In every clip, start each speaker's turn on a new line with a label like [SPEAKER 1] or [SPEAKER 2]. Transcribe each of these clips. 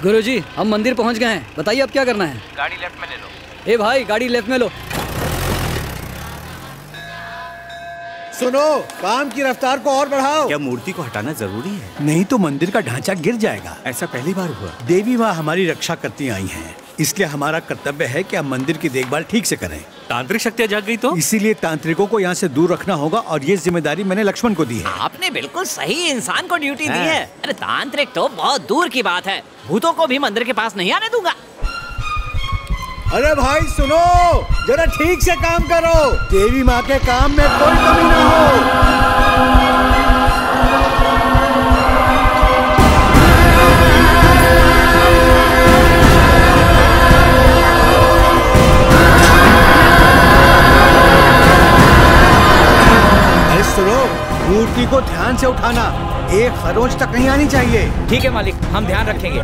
[SPEAKER 1] गुरुजी, हम मंदिर पहुंच गए हैं, बताइए अब क्या करना है।
[SPEAKER 2] गाड़ी लेफ्ट में ले लो।
[SPEAKER 1] ए भाई, गाड़ी लेफ्ट में लो।
[SPEAKER 3] सुनो, काम की रफ्तार को और बढ़ाओ।
[SPEAKER 4] क्या मूर्ति को हटाना जरूरी है?
[SPEAKER 3] नहीं तो मंदिर का ढांचा गिर जाएगा।
[SPEAKER 4] ऐसा पहली बार हुआ।
[SPEAKER 3] देवी माँ हमारी रक्षा करती आई हैं, इसलिए हमारा कर्तव्य है कि हम मंदिर की देखभाल ठीक से करें।
[SPEAKER 4] तांत्रिक शक्तियाँ जाग गई तो?
[SPEAKER 3] इसीलिए तांत्रिकों को यहाँ से दूर रखना होगा और ये जिम्मेदारी मैंने लक्ष्मण को दी है।
[SPEAKER 5] आपने बिल्कुल सही इंसान को ड्यूटी दी है। अरे तांत्रिक तो बहुत दूर की बात है, भूतों को भी मंदिर के पास नहीं आने दूंगा।
[SPEAKER 3] अरे भाई सुनो, जरा ठीक से काम करो, देवी माँ के काम में कोई कमी ना हो। सुनो, मूर्ति को ध्यान से उठाना, एक खरोंच तक नहीं आनी चाहिए।
[SPEAKER 2] ठीक है मालिक, हम ध्यान रखेंगे।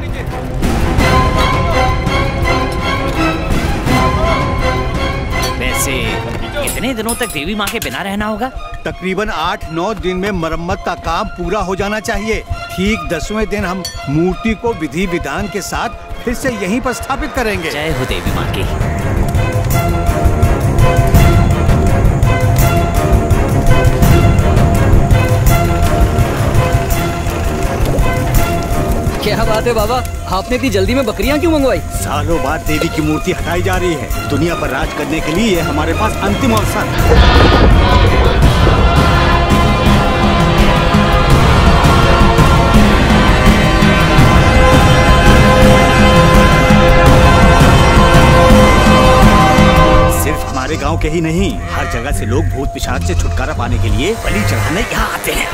[SPEAKER 5] वैसे कितने दिनों तक देवी माँ के बिना रहना होगा?
[SPEAKER 3] तकरीबन 8-9 दिन में मरम्मत का काम पूरा हो जाना चाहिए। ठीक 10वें दिन हम मूर्ति को विधि विधान के साथ फिर से यहीं पर स्थापित करेंगे।
[SPEAKER 5] जय हो देवी माँ की।
[SPEAKER 1] क्या बात है बाबा, आपने इतनी जल्दी में बकरियां क्यों मंगवाई?
[SPEAKER 4] सालों बाद देवी की मूर्ति हटाई जा रही है। दुनिया पर राज करने के लिए हमारे पास अंतिम अवसर। सिर्फ हमारे गांव के ही नहीं, हर जगह से लोग भूत पिशाच से छुटकारा पाने के लिए बलि चढ़ाने यहाँ आते हैं।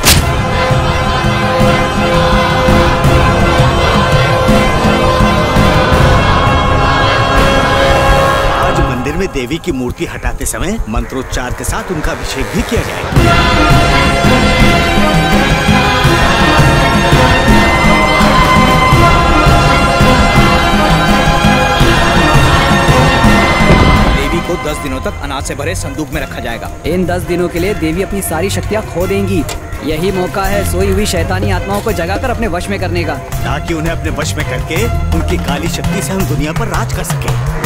[SPEAKER 4] आज मंदिर में देवी की मूर्ति हटाते समय मंत्रोच्चार के साथ उनका अभिषेक भी किया जाएगा।
[SPEAKER 2] देवी को 10 दिनों तक अनाज से भरे संदूक में रखा जाएगा।
[SPEAKER 1] इन 10 दिनों के लिए देवी अपनी सारी शक्तियाँ खो देंगी। यही मौका है सोई हुई शैतानी आत्माओं को जगाकर अपने वश में करने का,
[SPEAKER 4] ताकि उन्हें अपने वश में करके उनकी काली शक्ति से हम दुनिया पर राज कर सके।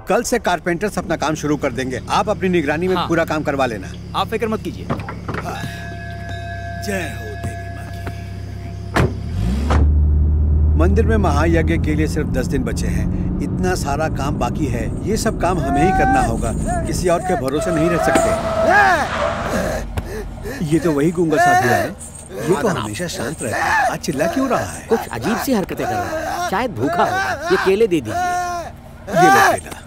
[SPEAKER 3] कल से कारपेंटर्स अपना काम शुरू कर देंगे। आप अपनी निगरानी में पूरा काम करवा लेना।
[SPEAKER 2] आप फिक्र मत कीजिए।
[SPEAKER 3] जय हो देवी माँ की। मंदिर में महायज्ञ के लिए सिर्फ 10 दिन बचे हैं। इतना सारा काम बाकी है, ये सब काम हमें ही करना होगा। किसी और के भरोसे नहीं रह सकते। ये तो वही गूंगा साधु है। ये तो हमेशा शांत रहता है, आज चिल्ला क्यों रहा है?
[SPEAKER 6] कुछ अजीब सी हरकतें कर रहा है, शायद भूखा होगा। ये केले दे दीजिए।
[SPEAKER 3] ये लो केला।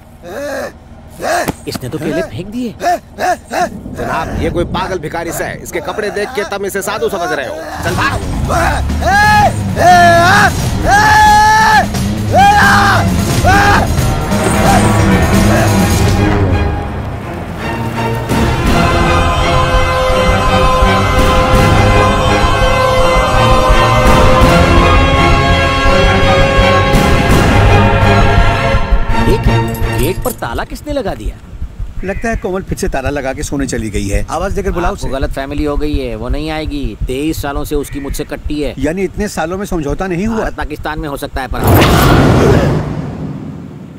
[SPEAKER 6] इसने तो केले फेंक दिए।
[SPEAKER 7] जनाब, ये कोई पागल भिखारी से है। इसके कपड़े देख के तुम इसे साधु समझ रहे हो। चल भाग।
[SPEAKER 6] गेट पर ताला किसने लगा दिया?
[SPEAKER 3] लगता है कोमल फिर से ताला लगा के सोने चली गई है। आवाज देकर बुलाओ उसे।
[SPEAKER 6] गलत फैमिली हो गई है, वो नहीं आएगी। 23 सालों से उसकी मुझसे कट्टी है।
[SPEAKER 3] यानी इतने सालों में समझौता नहीं हुआ?
[SPEAKER 6] पाकिस्तान में हो सकता है पर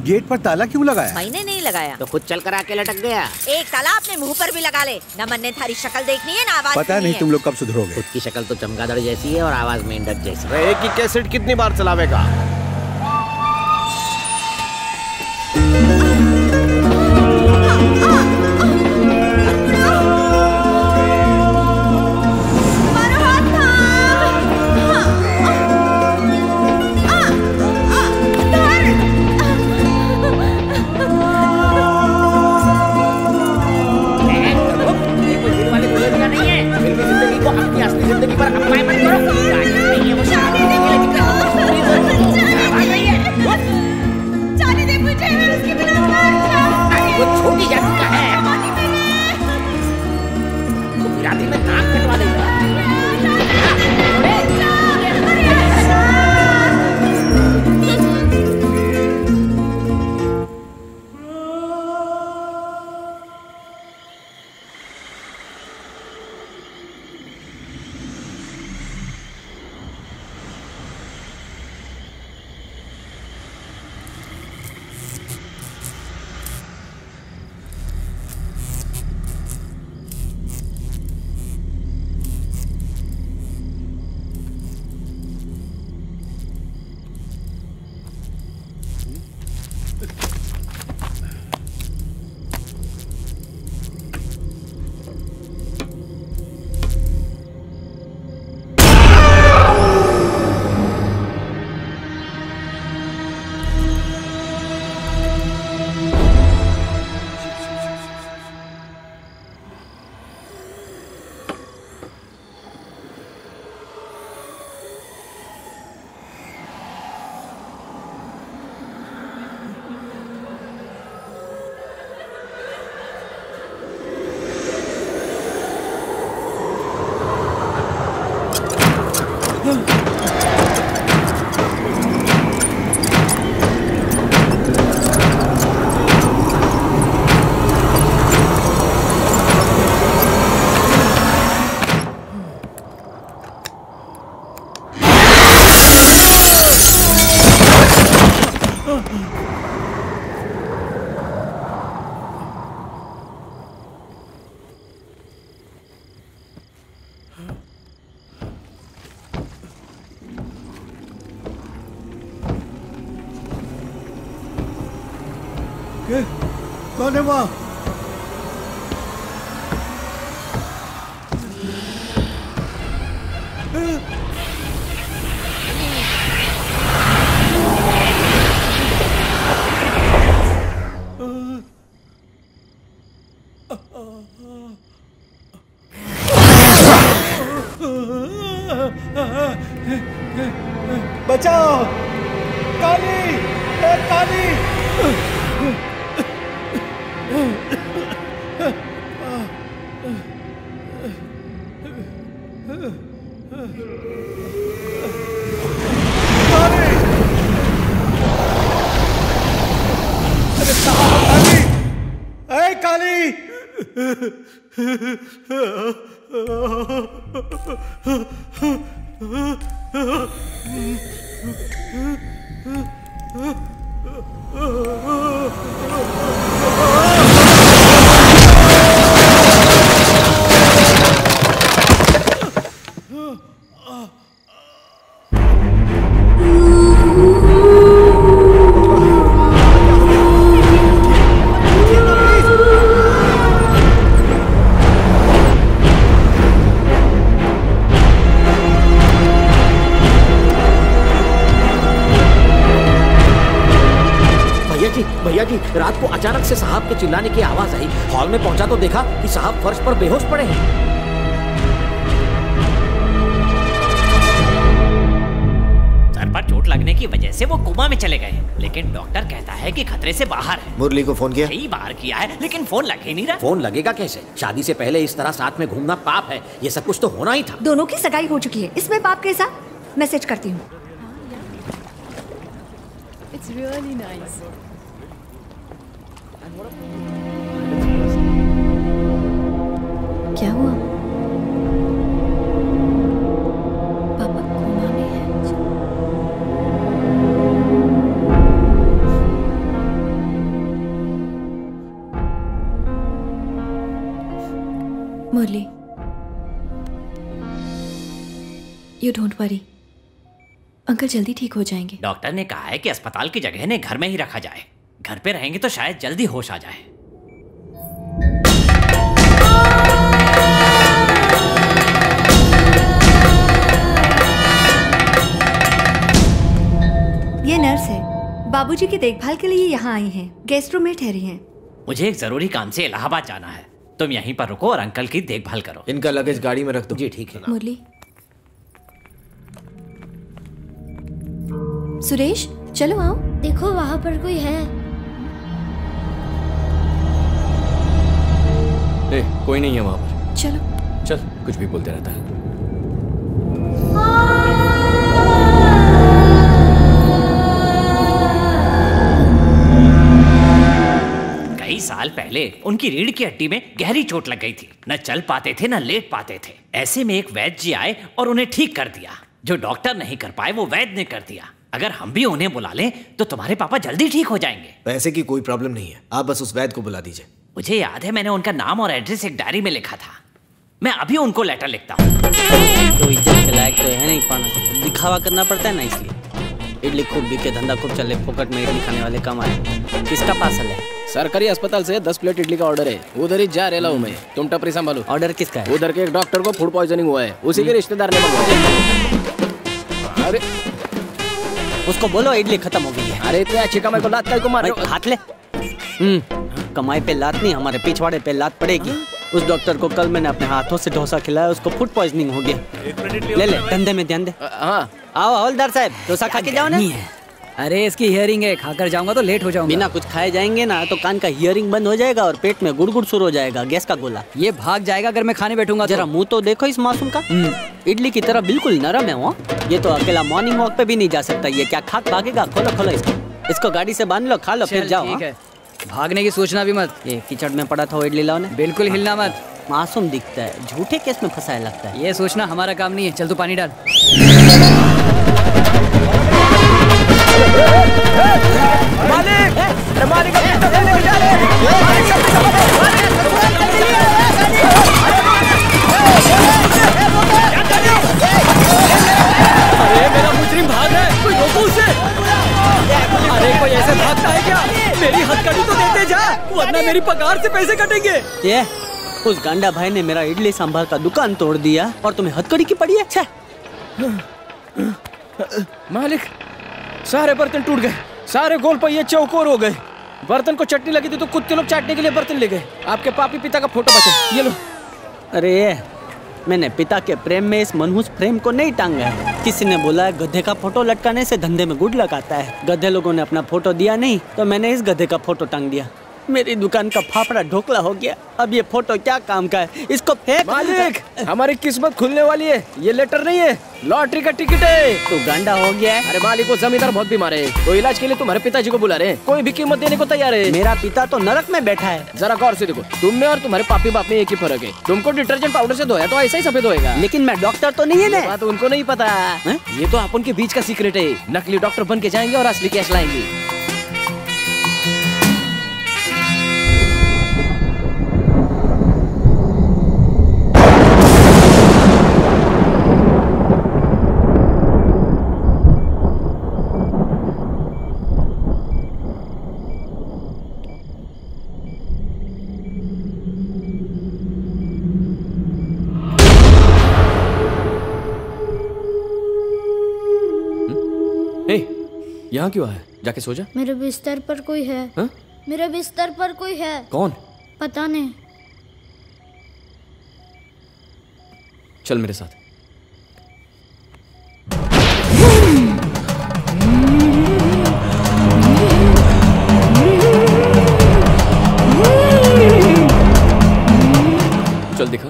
[SPEAKER 3] गेट पर ताला क्यों लगाया?
[SPEAKER 8] मैंने नहीं लगाया।
[SPEAKER 6] तो खुद चल कर आके लटक गया।
[SPEAKER 8] एक ताला अपने मुंह पर भी लगा ले। न मन ने थारी शक्ल देखनी है, न आवाज।
[SPEAKER 3] पता नहीं तुम लोग कब सुधरोगे।
[SPEAKER 6] खुद की शक्ल तो चमगादड़ जैसी है और आवाज मेंढक जैसी।
[SPEAKER 7] एक ही कैसेट कितनी बार चलावेगा?
[SPEAKER 6] जिंदगी पर अप्लाई मत करो। नहीं है वो
[SPEAKER 8] जाने दे मुझे, मैं उसके बिना मर जाऊंगी।
[SPEAKER 6] वो छोटी जाति का है, तो राती में नाक कटवा देगा।
[SPEAKER 3] कौन है वहाँ? बचाओ! काली! काली!
[SPEAKER 6] भैया जी, रात को अचानक से साहब के चिल्लाने की आवाज आई। हॉल में पहुंचा तो देखा कि साहब फर्श पर बेहोश पड़े हैं।
[SPEAKER 5] सर पर चोट लगने की वजह से वो कोमा में चले गए, लेकिन डॉक्टर कहता है कि खतरे से बाहर है।
[SPEAKER 7] मुरली को फोन किया?
[SPEAKER 5] कई बार किया है, लेकिन फोन लग ही नहीं रहा।
[SPEAKER 6] फोन लगेगा कैसे? शादी से पहले इस तरह साथ में घूमना पाप है। ये सब कुछ तो होना ही था।
[SPEAKER 9] दोनों की सगाई हो चुकी है, इसमें पाप कैसा? मैसेज करती हूँ।
[SPEAKER 10] It's really nice.
[SPEAKER 9] क्या हुआ? पापा कोमा में है। मुरली, यू डोंट वरी, अंकल जल्दी ठीक हो जाएंगे।
[SPEAKER 5] डॉक्टर ने कहा है कि अस्पताल की जगह ने घर में ही रखा जाए। घर पे रहेंगे तो शायद जल्दी होश आ जाए।
[SPEAKER 9] ये नर्स है, बाबूजी की देखभाल के लिए यहाँ आई हैं। गेस्ट रूम में ठहरी हैं।
[SPEAKER 5] मुझे एक जरूरी काम से इलाहाबाद जाना है। तुम यहीं पर रुको और अंकल की देखभाल करो।
[SPEAKER 11] इनका लगेज गाड़ी में रख दो।
[SPEAKER 6] जी ठीक है।
[SPEAKER 9] मुरली, सुरेश चलो आओ।
[SPEAKER 10] देखो वहाँ पर कोई है।
[SPEAKER 11] कोई नहीं है वहाँ पर।
[SPEAKER 9] चलो।
[SPEAKER 11] चल, कुछ भी बोलते रहता है।
[SPEAKER 5] कई साल पहले उनकी रीढ़ की हड्डी में गहरी चोट लग गई थी। न चल पाते थे, न लेट पाते थे। ऐसे में एक वैद्य जी आए और उन्हें ठीक कर दिया। जो डॉक्टर नहीं कर पाए वो वैद्य ने कर दिया। अगर हम भी उन्हें बुला लें तो तुम्हारे पापा जल्दी ठीक हो जाएंगे।
[SPEAKER 11] पैसे की कोई प्रॉब्लम नहीं है, आप बस उस वैद्य को बुला दीजिए।
[SPEAKER 5] मुझे याद है मैंने उनका नाम और एड्रेस एक डायरी में लिखा था। मैं अभी उनको लेटर लिखता हूँ।
[SPEAKER 12] तो इज्जत के लायक तो है नहीं पाना, दिखावा करना पड़ता है ना, इसलिए। इडली खूब बिके, धंधा खूब चले, फोकट में इडली खाने वाले कम आए। किसका पार्सल है?
[SPEAKER 11] सरकारी अस्पताल से 10 प्लेट इडली का ऑर्डर है। उधर ही जा रहा हूँ मैं, तुम टपरी संभालो।
[SPEAKER 12] ऑर्डर किसका है?
[SPEAKER 11] उधर के एक डॉक्टर को फूड पॉइजनिंग हुआ है, उसी के रिश्तेदार ने मंगवाया। अरे
[SPEAKER 12] उसको बोलो इडली खत्म हो गई है।
[SPEAKER 11] अरे इतने अच्छी कमाई को लात को मार।
[SPEAKER 12] हाथ ले। कमाई पे लात नहीं, हमारे पिछवाड़े पे लात पड़ेगी। उस डॉक्टर को कल मैंने अपने हाथों से डोसा खिलाया, उसको फूड पॉइजनिंग हो गया। ले ले, धंधे में ध्यान दे।
[SPEAKER 11] हाँ
[SPEAKER 12] आओ हवलदार साहब, डोसा खा के जाओ ना।
[SPEAKER 1] अरे इसकी हियरिंग है, खाकर जाऊंगा तो लेट हो जाऊंगा।
[SPEAKER 12] बिना कुछ खाए जाएंगे ना तो कान का हियरिंग बंद हो जाएगा और पेट में गुड़गुड़ शुरू हो जाएगा, गैस का गोला।
[SPEAKER 1] ये भाग जाएगा अगर मैं खाने बैठूंगा।
[SPEAKER 12] जरा मुंह तो देखो इस मासूम का। इडली की तरह बिल्कुल नरम है वो। ये तो अकेला मॉर्निंग वॉक पे भी नहीं जा सकता। ये क्या खाक भागेगा? खोलो खोलो इसको गाड़ी से बांध लो, खा लो फिर जाओ।
[SPEAKER 1] ठीक है, भागने की सोचना भी मत।
[SPEAKER 12] ये कीचड़ में पड़ा था वो इडली लाओ ने।
[SPEAKER 1] बिल्कुल हिलना मत।
[SPEAKER 12] मासूम दिखता है, झूठे केस में फंसाया लगता है।
[SPEAKER 1] ये सोचना हमारा काम नहीं है। चल तू पानी डाल।
[SPEAKER 11] अरे मेरा मुजरिम भाग रहा है, कोई रोको उसे। अरे कोई ऐसे भागता है क्या? मेरी हथकड़ी तो देते जा, वरना मेरी पगार से पैसे कटेंगे।
[SPEAKER 12] ये उस गांडा भाई ने मेरा इडली सांभर का दुकान तोड़ दिया और तुम्हें हथकड़ी की पड़ी है।
[SPEAKER 11] मालिक, सारे बर्तन टूट गए, सारे गोल पहिए चौकोर हो गए। बर्तन को चटनी लगी थी तो कुत्ते लोग चाटने के लिए बर्तन ले गए। आपके पापी पिता का फोटो बचा, ये लो।
[SPEAKER 12] अरे मैंने पिता के प्रेम में इस मनहूस फ्रेम को नहीं टांगा है। किसी ने बोला है गधे का फोटो लटकाने से धंधे में गुड लगाता है। गधे लोगों ने अपना फोटो दिया नहीं तो मैंने इस गधे का फोटो टांग दिया। मेरी दुकान का फाफड़ा ढोकला हो गया। अब ये फोटो क्या काम का है? इसको फेंक।
[SPEAKER 11] मालिक, हमारी किस्मत खुलने वाली है। ये लेटर नहीं है, लॉटरी का टिकट है।
[SPEAKER 12] तो गांडा हो गया है।
[SPEAKER 11] अरे मालिक, वो जमींदार बहुत बीमार है, तो इलाज के लिए तुम्हारे पिताजी को बुला रहे हैं। कोई भी कीमत देने को तैयार है।
[SPEAKER 12] मेरा पिता तो नरक में बैठा है।
[SPEAKER 11] जरा गौर से देखो, तुम में और तुम्हारे पापी बाप में एक ही फर्क है। तुमको डिटर्जेंट पाउडर से धोया तो ऐसा ही सफेद होएगा।
[SPEAKER 12] लेकिन मैं डॉक्टर तो नहीं है ना।
[SPEAKER 11] बात उनको नहीं पता है? ये तो अपन के बीच का सीक्रेट है। नकली डॉक्टर बन के जाएंगे और असली कैश लाएंगे। यहाँ क्यों आया? जाके सो जा।
[SPEAKER 10] मेरे बिस्तर पर कोई है।
[SPEAKER 11] हा?
[SPEAKER 10] मेरे बिस्तर पर कोई है।
[SPEAKER 11] कौन?
[SPEAKER 10] पता नहीं।
[SPEAKER 11] चल मेरे साथ। चल दिखा।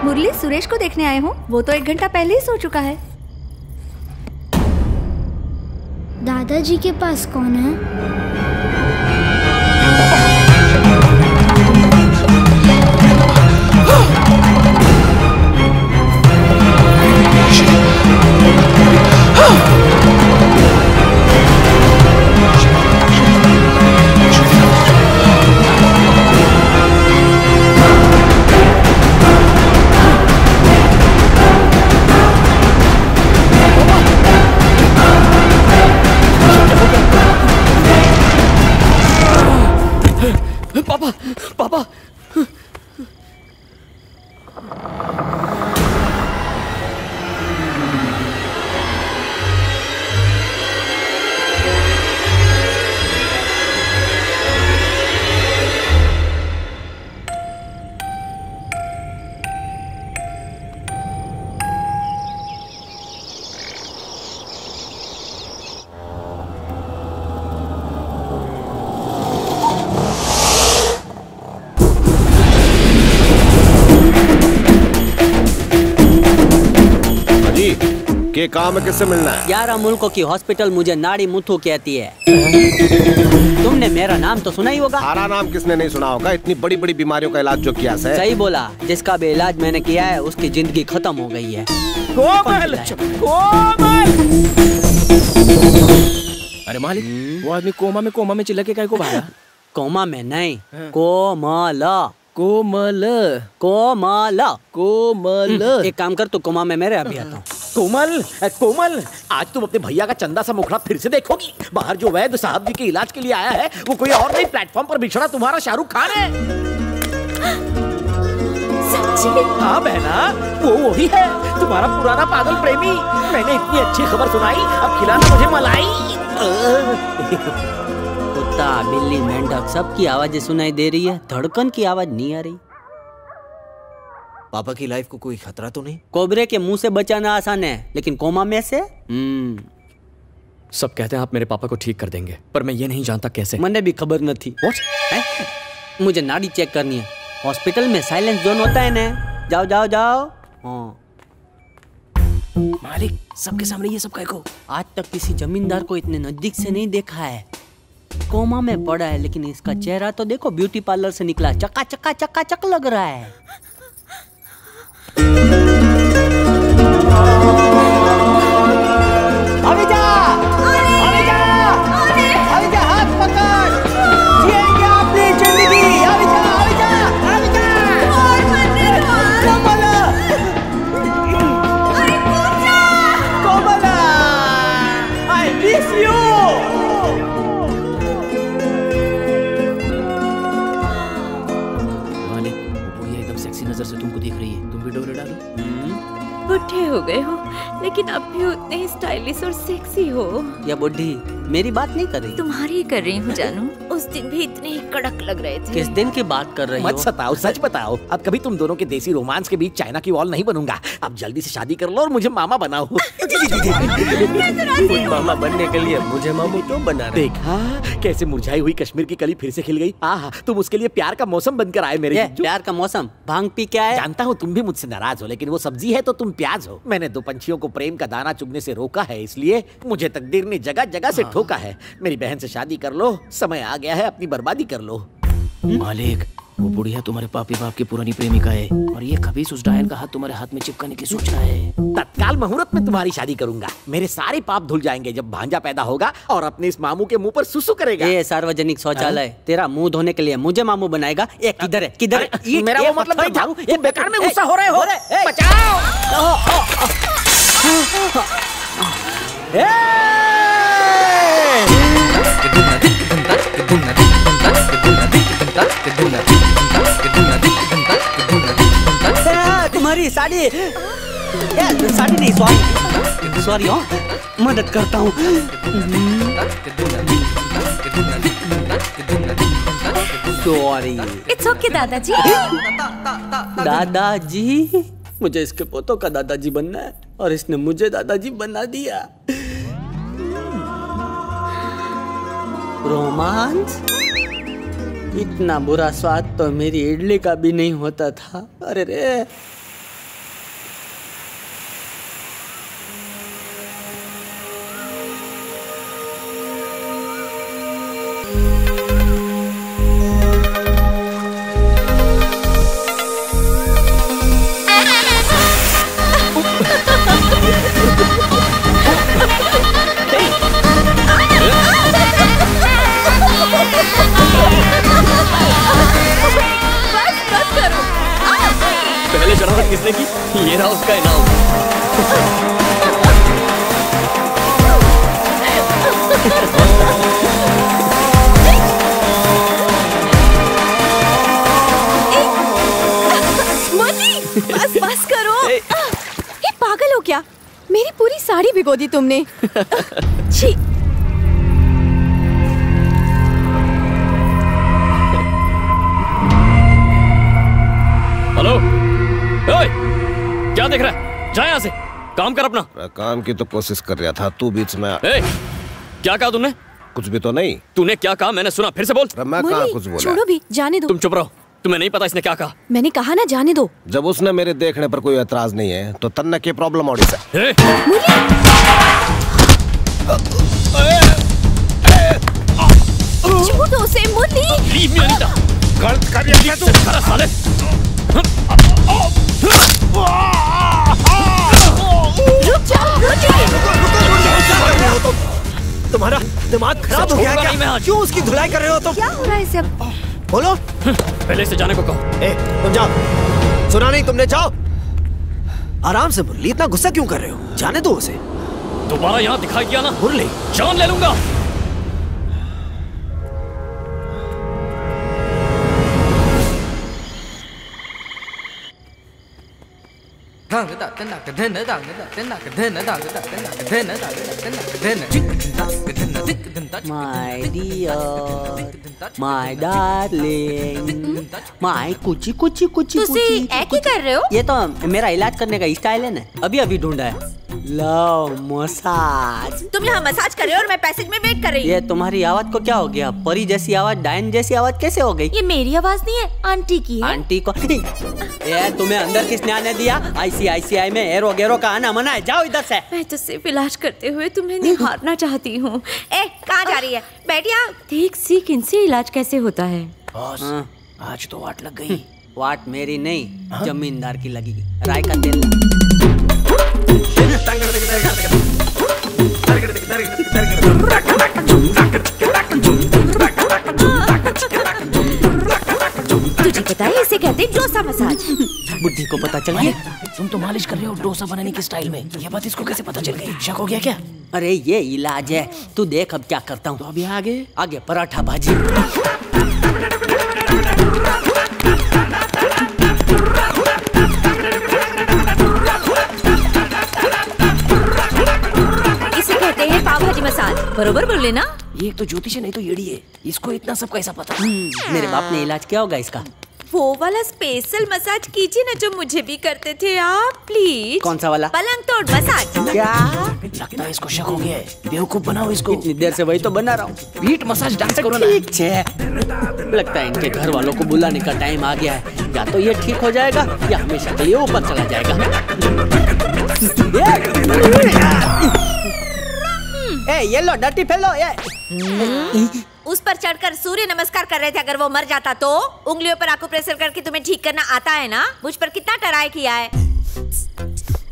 [SPEAKER 9] मुरली, सुरेश को देखने आए हो? वो तो 1 घंटा पहले ही सो चुका है।
[SPEAKER 10] दादाजी के पास कौन है?
[SPEAKER 11] पापा, पापा।
[SPEAKER 7] के काम में किससे मिलना है?
[SPEAKER 12] 11 मुल्कों की हॉस्पिटल मुझे नाड़ी मुथु कहती है। तुमने मेरा नाम तो सुना ही होगा।
[SPEAKER 7] सारा नाम किसने नहीं सुना होगा? इतनी बड़ी बड़ी बीमारियों का इलाज जो किया है।
[SPEAKER 12] सही बोला, जिसका भी इलाज मैंने किया है उसकी जिंदगी खत्म हो गई है।
[SPEAKER 11] कोमल, कोमल। अरे मालिक, वो आदमी कोमा में चिल्ला के काहे को भागा?
[SPEAKER 12] कोमा में नहीं, कोमल
[SPEAKER 11] कोमल
[SPEAKER 12] कोमल
[SPEAKER 11] कोमल।
[SPEAKER 12] एक काम कर, तू कोमा में मेरे अभी आता हूँ।
[SPEAKER 6] कोमल, कोमल, आज तुम अपने भैया का चंदा सा मुखड़ा फिर से देखोगी। बाहर जो वैद्य साहब जी के इलाज के लिए आया है वो कोई और नहीं, प्लेटफॉर्म पर बिछड़ा तुम्हारा शाहरुख खान है।
[SPEAKER 8] सच्ची?
[SPEAKER 6] हाँ बहना, वो वही है, तुम्हारा पुराना पागल प्रेमी। मैंने इतनी अच्छी खबर सुनाई, अब खिलाना मुझे मलाई।
[SPEAKER 12] कुत्ता, बिल्ली, मेंढक सबकी आवाजें सुनाई दे रही है, धड़कन की आवाज नहीं आ रही।
[SPEAKER 6] पापा की लाइफ को कोई खतरा तो नहीं?
[SPEAKER 12] कोबरे के मुंह से बचाना आसान है, लेकिन कोमा में से
[SPEAKER 11] सब कहते हैं आप मेरे पापा को ठीक कर देंगे, पर मैं ये नहीं जानता कैसे।
[SPEAKER 12] मैंने भी खबर न थी। मुझे नाड़ी चेक करनी है। हॉस्पिटल में साइलेंस जोन होता है ना। जाओ जाओ जाओ। हाँ
[SPEAKER 11] मालिक, सबके सामने ये सब कह को।
[SPEAKER 12] आज तक किसी जमींदार को इतने नजदीक से नहीं देखा है। कोमा में पड़ा है, लेकिन इसका चेहरा तो देखो, ब्यूटी पार्लर से निकला, चक्का चक्का चक्का चक लग रहा है। अभी जा, अभी जा, अभी जा, हाथ पकड़, जिएंगे अपनी जिंदगी। अभी जा, अभी जा, अभी जा। और कोमला, अरे कोमला, I miss you।
[SPEAKER 11] मालिक, वो बुढ़िया एकदम सेक्सी नजर से तुमको देख रही है, तुम भी डोले डालो।
[SPEAKER 8] बुढ़े हो गए हो, लेकिन अब भी उतने ही स्टाइलिश और सेक्सी हो।
[SPEAKER 12] या बुढ़ी मेरी बात नहीं कर रही?
[SPEAKER 8] तुम्हारी कर रही हूँ जानू। उस दिन भी इतने ही कड़क लग रहे थे।
[SPEAKER 12] किस दिन की बात कर रही हो?
[SPEAKER 6] मत सताओ, सच बताओ। अब कभी तुम दोनों के देसी रोमांस के बीच चाइना की वॉल नहीं बनूंगा। अब जल्दी से शादी कर लो और मुझे मामा बनाओ।
[SPEAKER 11] मामा बनने के लिए मुझे मामू क्यों बना रहे?
[SPEAKER 6] देखा कैसे मुरझाई हुई कश्मीर की कली फिर से खिल गई। आहा, तुम उसके लिए प्यार का मौसम बनकर आए मेरे।
[SPEAKER 12] प्यार का मौसम? भांग पी के आए?
[SPEAKER 6] जानता हूँ तुम भी मुझसे नाराज हो, लेकिन वो सब्जी है तो तुम प्याज हो। मैंने 2 पंछियों को प्रेम का दाना चुगने से रोका है, इसलिए मुझे तकदीर ने जगह जगह से ठोका है। मेरी बहन से शादी कर लो, समय आ गया है, अपनी बर्बादी कर लो।
[SPEAKER 11] मालिक,
[SPEAKER 6] वो बुढ़िया तुम्हारे पापी बाप की पुरानी प्रेमिका है और ये खबीस उस डायन का हाथ तुम्हारे हाथ में चिपकाने की सोच रहा है।
[SPEAKER 13] तत्काल मुहूर्त में तुम्हारी शादी करूंगा। मेरे सारे पाप धुल जाएंगे जब भांजा पैदा होगा और अपने इस मामू के मुंह पर सुसु करेगा।
[SPEAKER 12] ये सार्वजनिक शौचालय तेरा मुंह धोने के लिए मुझे मामू बनाएगा। ये किधर है किधर है?
[SPEAKER 13] मेरा वो मतलब नहीं था। ये बेकार में गुस्सा हो रहे हो। बचाओ।
[SPEAKER 12] तुम्हारी साड़ी साड़ी नहीं सॉरी सॉरी हो मदद करता हूँ। सॉरी
[SPEAKER 8] इट्स ओके दादाजी।
[SPEAKER 12] दादाजी मुझे इसके पोतों का दादाजी बनना है और इसने मुझे दादाजी बना दिया। रोमांस इतना बुरा स्वाद तो मेरी इडली का भी नहीं होता था। अरे रे
[SPEAKER 11] पहले शरारत किसने की? ये रहा उसका इनाम।
[SPEAKER 8] बस करो। ये पागल हो क्या? मेरी पूरी साड़ी भिगो दी तुमने। छी।
[SPEAKER 11] हेलो, क्या देख रहा है? जा यहाँ से, काम कर अपना।
[SPEAKER 7] काम की तो कोशिश कर रहा था, तू बीच में।
[SPEAKER 11] क्या कहा तुमने?
[SPEAKER 7] कुछ भी तो नहीं।
[SPEAKER 11] तूने क्या कहा? मैंने सुना, फिर से बोल।
[SPEAKER 7] मैं कहाँ कुछ बोला?
[SPEAKER 8] छोड़ो भी, जाने दो।
[SPEAKER 11] तुम चुप रहो, तुम्हें नहीं पता इसने क्या कहा।
[SPEAKER 8] मैंने कहा ना जाने दो।
[SPEAKER 7] जब उसने मेरे देखने पर कोई ऐतराज नहीं है तो तन्ना की प्रॉब्लम और
[SPEAKER 11] है।
[SPEAKER 8] छोड़ो उसे मुरली।
[SPEAKER 11] Leave me Anita.
[SPEAKER 7] गलत कर रही है तू।
[SPEAKER 11] सारा साले।
[SPEAKER 8] रुक जाओ,
[SPEAKER 13] तुम्हारा दिमाग खराब हो गया क्या? क्यों उसकी धुलाई कर रहे हो तुम?
[SPEAKER 8] क्या हो रहा है सब?
[SPEAKER 13] बोलो।
[SPEAKER 11] पहले से जाने को कहो।
[SPEAKER 13] तुम जाओ। सुना नहीं तुमने? जाओ आराम से। मुरली इतना गुस्सा क्यों कर रहे हो? जाने दो उसे।
[SPEAKER 11] दोबारा यहाँ दिखाई दिया ना
[SPEAKER 13] मुरली,
[SPEAKER 11] जान ले लूंगा।
[SPEAKER 12] My dear, my darling, my कुची कुची कुची
[SPEAKER 8] तुसी एक ही कर रहे हो?
[SPEAKER 12] ये तो मेरा इलाज करने का स्टाइल है ना। अभी अभी ढूंढा है। Love massage.
[SPEAKER 8] तुम यहाँ मसाज कर रहे हो और मैं पैसेज में वेट कर रही हूँ।
[SPEAKER 12] ये तुम्हारी आवाज को क्या हो गया? परी जैसी आवाज, डायन जैसी आवाज कैसे हो गई?
[SPEAKER 8] ये मेरी आवाज नहीं है, आंटी की है।
[SPEAKER 12] आंटी को ये तुम्हें अंदर किसने आने दिया? ICICI में एरो गेरो का आना मना है। जाओ इधर से।
[SPEAKER 8] मैं तो सिर्फ इलाज करते हुए तुम्हें निहारना चाहती हूँ। कहाँ जा रही है? बैठिया। देख सीख इनसे इलाज कैसे होता है।
[SPEAKER 6] बॉस, आज तो वाट लग गई।
[SPEAKER 12] वाट मेरी नहीं, जमींदार की लगेगी। राय का तेल।
[SPEAKER 8] तुझे पता है इसे कहते हैं डोसा मसाज।
[SPEAKER 12] बुद्धि को पता चल गया।
[SPEAKER 6] तुम तो मालिश कर रहे हो डोसा बनाने की स्टाइल में। ये बात इसको कैसे पता चल गई? शक हो गया क्या?
[SPEAKER 12] अरे ये इलाज है, तू देख अब क्या करता हूँ।
[SPEAKER 6] तो अभी आगे
[SPEAKER 12] आगे पराठा भाजी।
[SPEAKER 8] इसे कहते हैं पाव भाजी मसाज। बरोबर बोले ना?
[SPEAKER 6] ये तो ज्योतिष है, नहीं तो येड़ी है। इसको इतना सब कैसा पता?
[SPEAKER 12] मेरे बाप ने इलाज किया होगा इसका।
[SPEAKER 8] वो वाला स्पेशल मसाज कीजिए ना जो मुझे भी करते थे आप, प्लीज।
[SPEAKER 12] कौन सा वाला?
[SPEAKER 8] पलंग तोड़ मसाज।
[SPEAKER 12] क्या?
[SPEAKER 6] लगता है इसको शक हो गया है। बेवकूफ बनाओ इसको।
[SPEAKER 12] इतनी देर से वही तो बना रहा हूँ।
[SPEAKER 6] बीट मसाज डांस करो ना।
[SPEAKER 12] ठीक है। लगता है इनके घर वालों को बुलाने का टाइम आ गया है। या तो ये ठीक हो जाएगा या हमेशा के लिए ऊपर चला जाएगा। ये लो डर्टी फेलो ये।
[SPEAKER 14] उस पर चढ़कर सूर्य नमस्कार कर रहे थे। अगर वो मर जाता तो उंगलियों पर आकुप्रेशर करके तुम्हें ठीक करना आता है ना? मुझ पर कितना ट्राई किया है।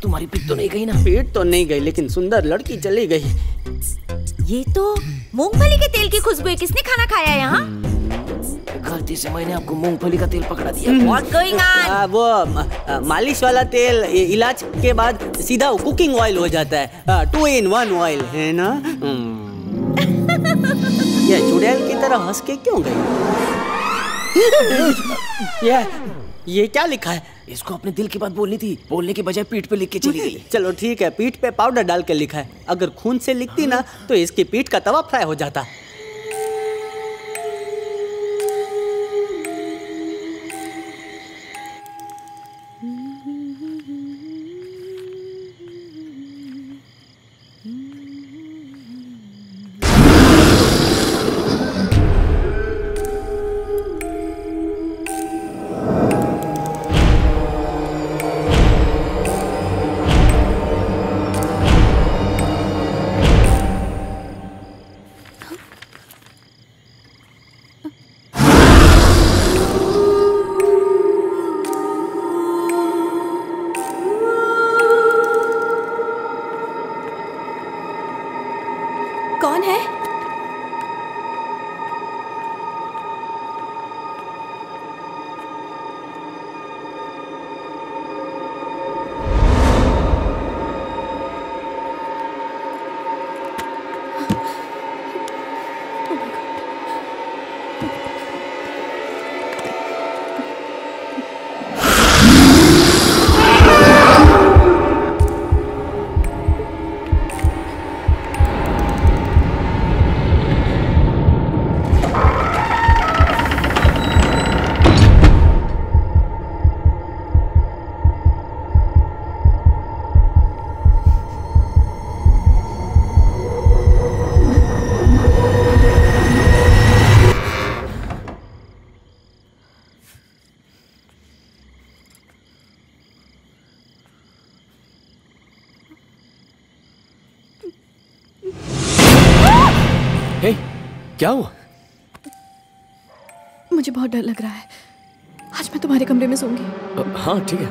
[SPEAKER 6] तुम्हारी पीठ तो नहीं गई ना?
[SPEAKER 12] पीठ तो नहीं गई, लेकिन सुंदर लड़की चली गई।
[SPEAKER 14] ये तो मूंगफली के तेल की खुशबू है। किसने खाना खाया है यहाँ?
[SPEAKER 6] गलती से मैंने आपको मूंगफली का तेल पकड़ा दिया।
[SPEAKER 14] What's going on?
[SPEAKER 12] वो मालिश वाला तेल इलाज के बाद सीधा कुकिंग ऑयल हो जाता है। 2 in 1 ऑयल है ना। ये चुड़ैल की तरह हंस के क्यों गई? ये क्या लिखा है?
[SPEAKER 6] इसको अपने दिल की बात बोलनी थी, बोलने के बजाय पीठ पे लिख के चली गई।
[SPEAKER 12] चलो ठीक है, पीठ पे पाउडर डाल के लिखा है। अगर खून से लिखती ना तो इसकी पीठ का तवा फ्राई हो जाता।
[SPEAKER 8] कौन है?
[SPEAKER 6] क्या हुआ?
[SPEAKER 8] मुझे बहुत डर लग रहा है। आज मैं तुम्हारे कमरे में सोऊंगी।
[SPEAKER 6] हाँ ठीक है।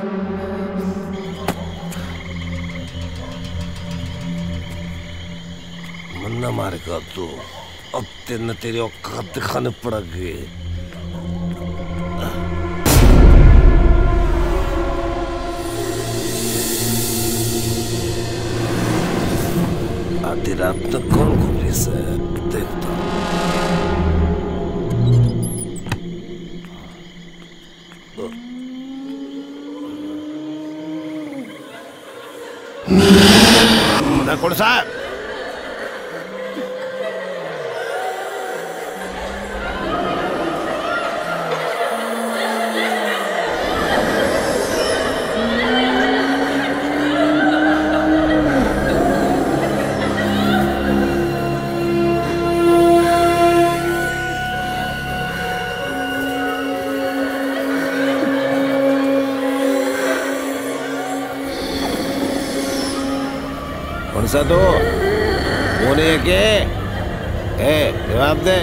[SPEAKER 15] मन्ना मारेगा तो अब तेरी औकात दिखाने पड़ेगी। आधी रात में कौन घूमी से देखता कौन सा तो होने के जवाब दे।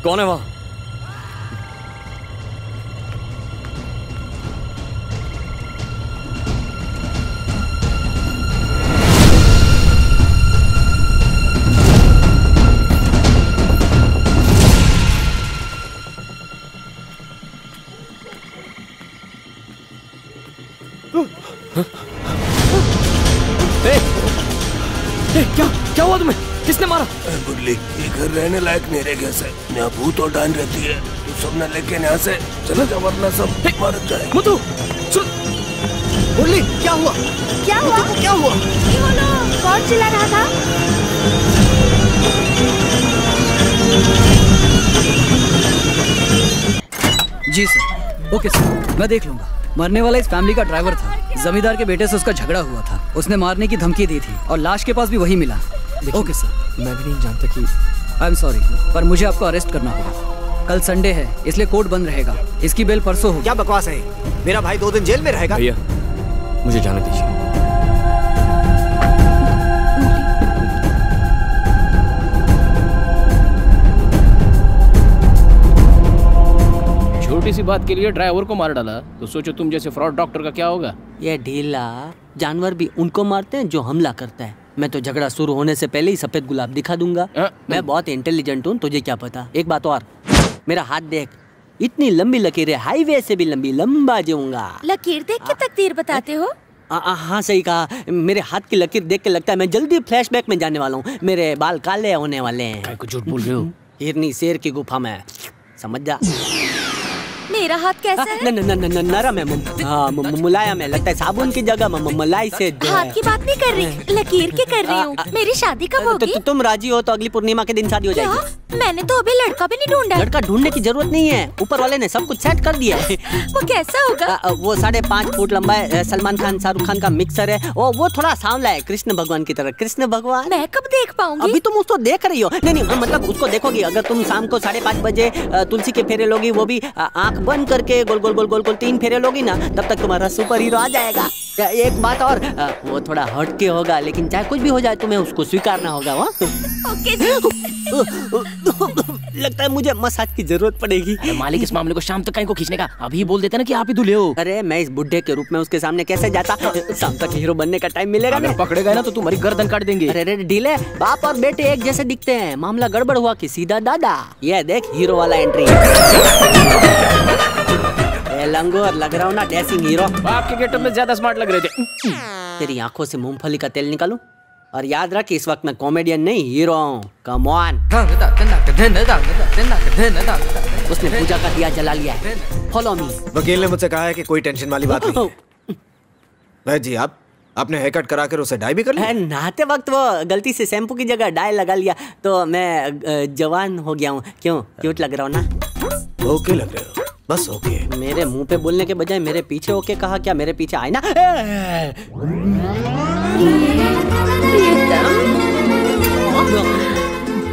[SPEAKER 6] कौन है वहां?
[SPEAKER 15] मुरली, ये घर रहने लायक नहीं रह गया सर। यहाँ भूत और डान रहती है, तू सब न लेके यहाँ से चला जा वरना सब मर जाए।
[SPEAKER 11] मुतु सुन, मुरली क्या हुआ?
[SPEAKER 8] क्या हुआ?
[SPEAKER 11] क्या हुआ?
[SPEAKER 8] कौन चिल्ला रहा था?
[SPEAKER 1] जी सर, ओके सर, मैं देख लूंगा। मरने वाला इस फैमिली का ड्राइवर था। जमींदार के बेटे से उसका झगड़ा हुआ था, उसने मारने की धमकी दी थी और लाश के पास भी वही मिला। Okay sir.
[SPEAKER 11] मैं भी नहीं जानता कि
[SPEAKER 1] आई एम सॉरी, पर मुझे आपको अरेस्ट करना होगा। कल संडे है इसलिए कोर्ट बंद रहेगा। इसकी बेल परसों होगी।
[SPEAKER 7] क्या बकवास है? मेरा भाई 2 दिन जेल में रहेगा।
[SPEAKER 11] भैया मुझे जाने दीजिए। छोटी सी बात के लिए ड्राइवर को मार डाला, तो सोचो तुम जैसे फ्रॉड डॉक्टर का क्या होगा।
[SPEAKER 12] ये ढीला जानवर भी उनको मारते हैं जो हमला करता है। मैं तो झगड़ा शुरू होने से पहले ही सफेद गुलाब दिखा दूंगा। मैं बहुत इंटेलिजेंट हूँ, तुझे क्या पता। एक बात और, मेरा हाथ देख, इतनी लंबी लकीर है, हाईवे से भी लंबी, लंबा जाऊंगा।
[SPEAKER 8] लकीर देख के तकदीर बताते हो?
[SPEAKER 12] हाँ सही कहा। मेरे हाथ की लकीर देख के लगता है मैं जल्दी फ्लैशबैक में जाने वाला हूँ। मेरे बाल काले होने वाले हैं।
[SPEAKER 11] कुछ झूठ बोल रहे हो।
[SPEAKER 12] हिरनी शेर की गुफा में, समझ जा।
[SPEAKER 8] मेरा हाथ कैसा है?
[SPEAKER 12] नरम है, मुलायम है, लगता है साबुन की जगह मलाई से।
[SPEAKER 8] हाथ की बात नहीं कर रही, लकीर की कर रही हूँ। मेरी शादी कब होगी?
[SPEAKER 12] तुम राजी हो तो अगली पूर्णिमा के दिन शादी हो जाएगी।
[SPEAKER 8] मैंने तो अभी लड़का भी नहीं ढूंढा।
[SPEAKER 12] लड़का ढूंढने की जरूरत नहीं है, ऊपर वाले ने सब कुछ सेट कर दिया है।
[SPEAKER 8] वो कैसा होगा?
[SPEAKER 12] वो 5.5 फुट लंबा है, सलमान खान शाहरुख खान का मिक्सर है। वो थोड़ा सांवला है, कृष्ण भगवान की तरह। कृष्ण भगवान
[SPEAKER 8] मैं कब देख पाऊंगी?
[SPEAKER 12] अभी तुम उसको देख रही हो। नहीं, मतलब उसको देखोगी। अगर तुम शाम को 5:30 बजे तुलसी के फेरे लोगी, वो भी आंख बंद करके गोल गोल गोल गोल गोल 3 फेरे लोगी ना, तब तक तुम्हारा सुपर हीरो आ जाएगा। एक बात और, वो थोड़ा हट के होगा, लेकिन चाहे कुछ भी हो जाए तुम्हें उसको स्वीकारना होगा। लगता है मुझे मसाज की जरूरत पड़ेगी।
[SPEAKER 11] मालिक इस मामले को शाम तक कहीं को खींचने का, अभी बोल देते ना कि आप ही दूल्हे हो।
[SPEAKER 12] अरे मैं इस बुढ़े के रूप में उसके सामने कैसे जाता? शाम तक हीरो बनने का टाइम मिलेगा।
[SPEAKER 11] अगर पकड़े गए ना तो तुम्हारी गर्दन काट देंगे।
[SPEAKER 12] अरे ढीले, बाप और बेटे एक जैसे दिखते हैं, मामला गड़बड़ हुआ कि सीधा दादा। ये देख हीरो वाला एंट्री। लंगोर लग रहा हूँ ना, डैशिंग हीरो।
[SPEAKER 11] आपके गेटअप में ज्यादा स्मार्ट लग रहे थे।
[SPEAKER 12] तेरी आंखों से मूंगफली का तेल निकालूं? और याद रख इस वक्त मैं कॉमेडियन नहीं हीरो हूँ। Come on. उसने पूजा का दिया जला लिया है। Follow me.
[SPEAKER 7] वकील ने मुझसे कहा है कि कोई टेंशन वाली बात नहीं है। भाई जी आपने हेयर कट कराकर उसे डाई भी कर लिया?
[SPEAKER 12] नहाते वक्त वो गलती से शैम्पू की जगह डाई लगा लिया, तो मैं जवान हो गया हूँ। क्यों, क्यूट लग रहा हूँ ना?
[SPEAKER 7] ओके लग रहे हो, बस ओके।
[SPEAKER 12] मेरे मुंह पे बोलने के बजाय मेरे पीछे ओके कहा। क्या मेरे पीछे आए ना?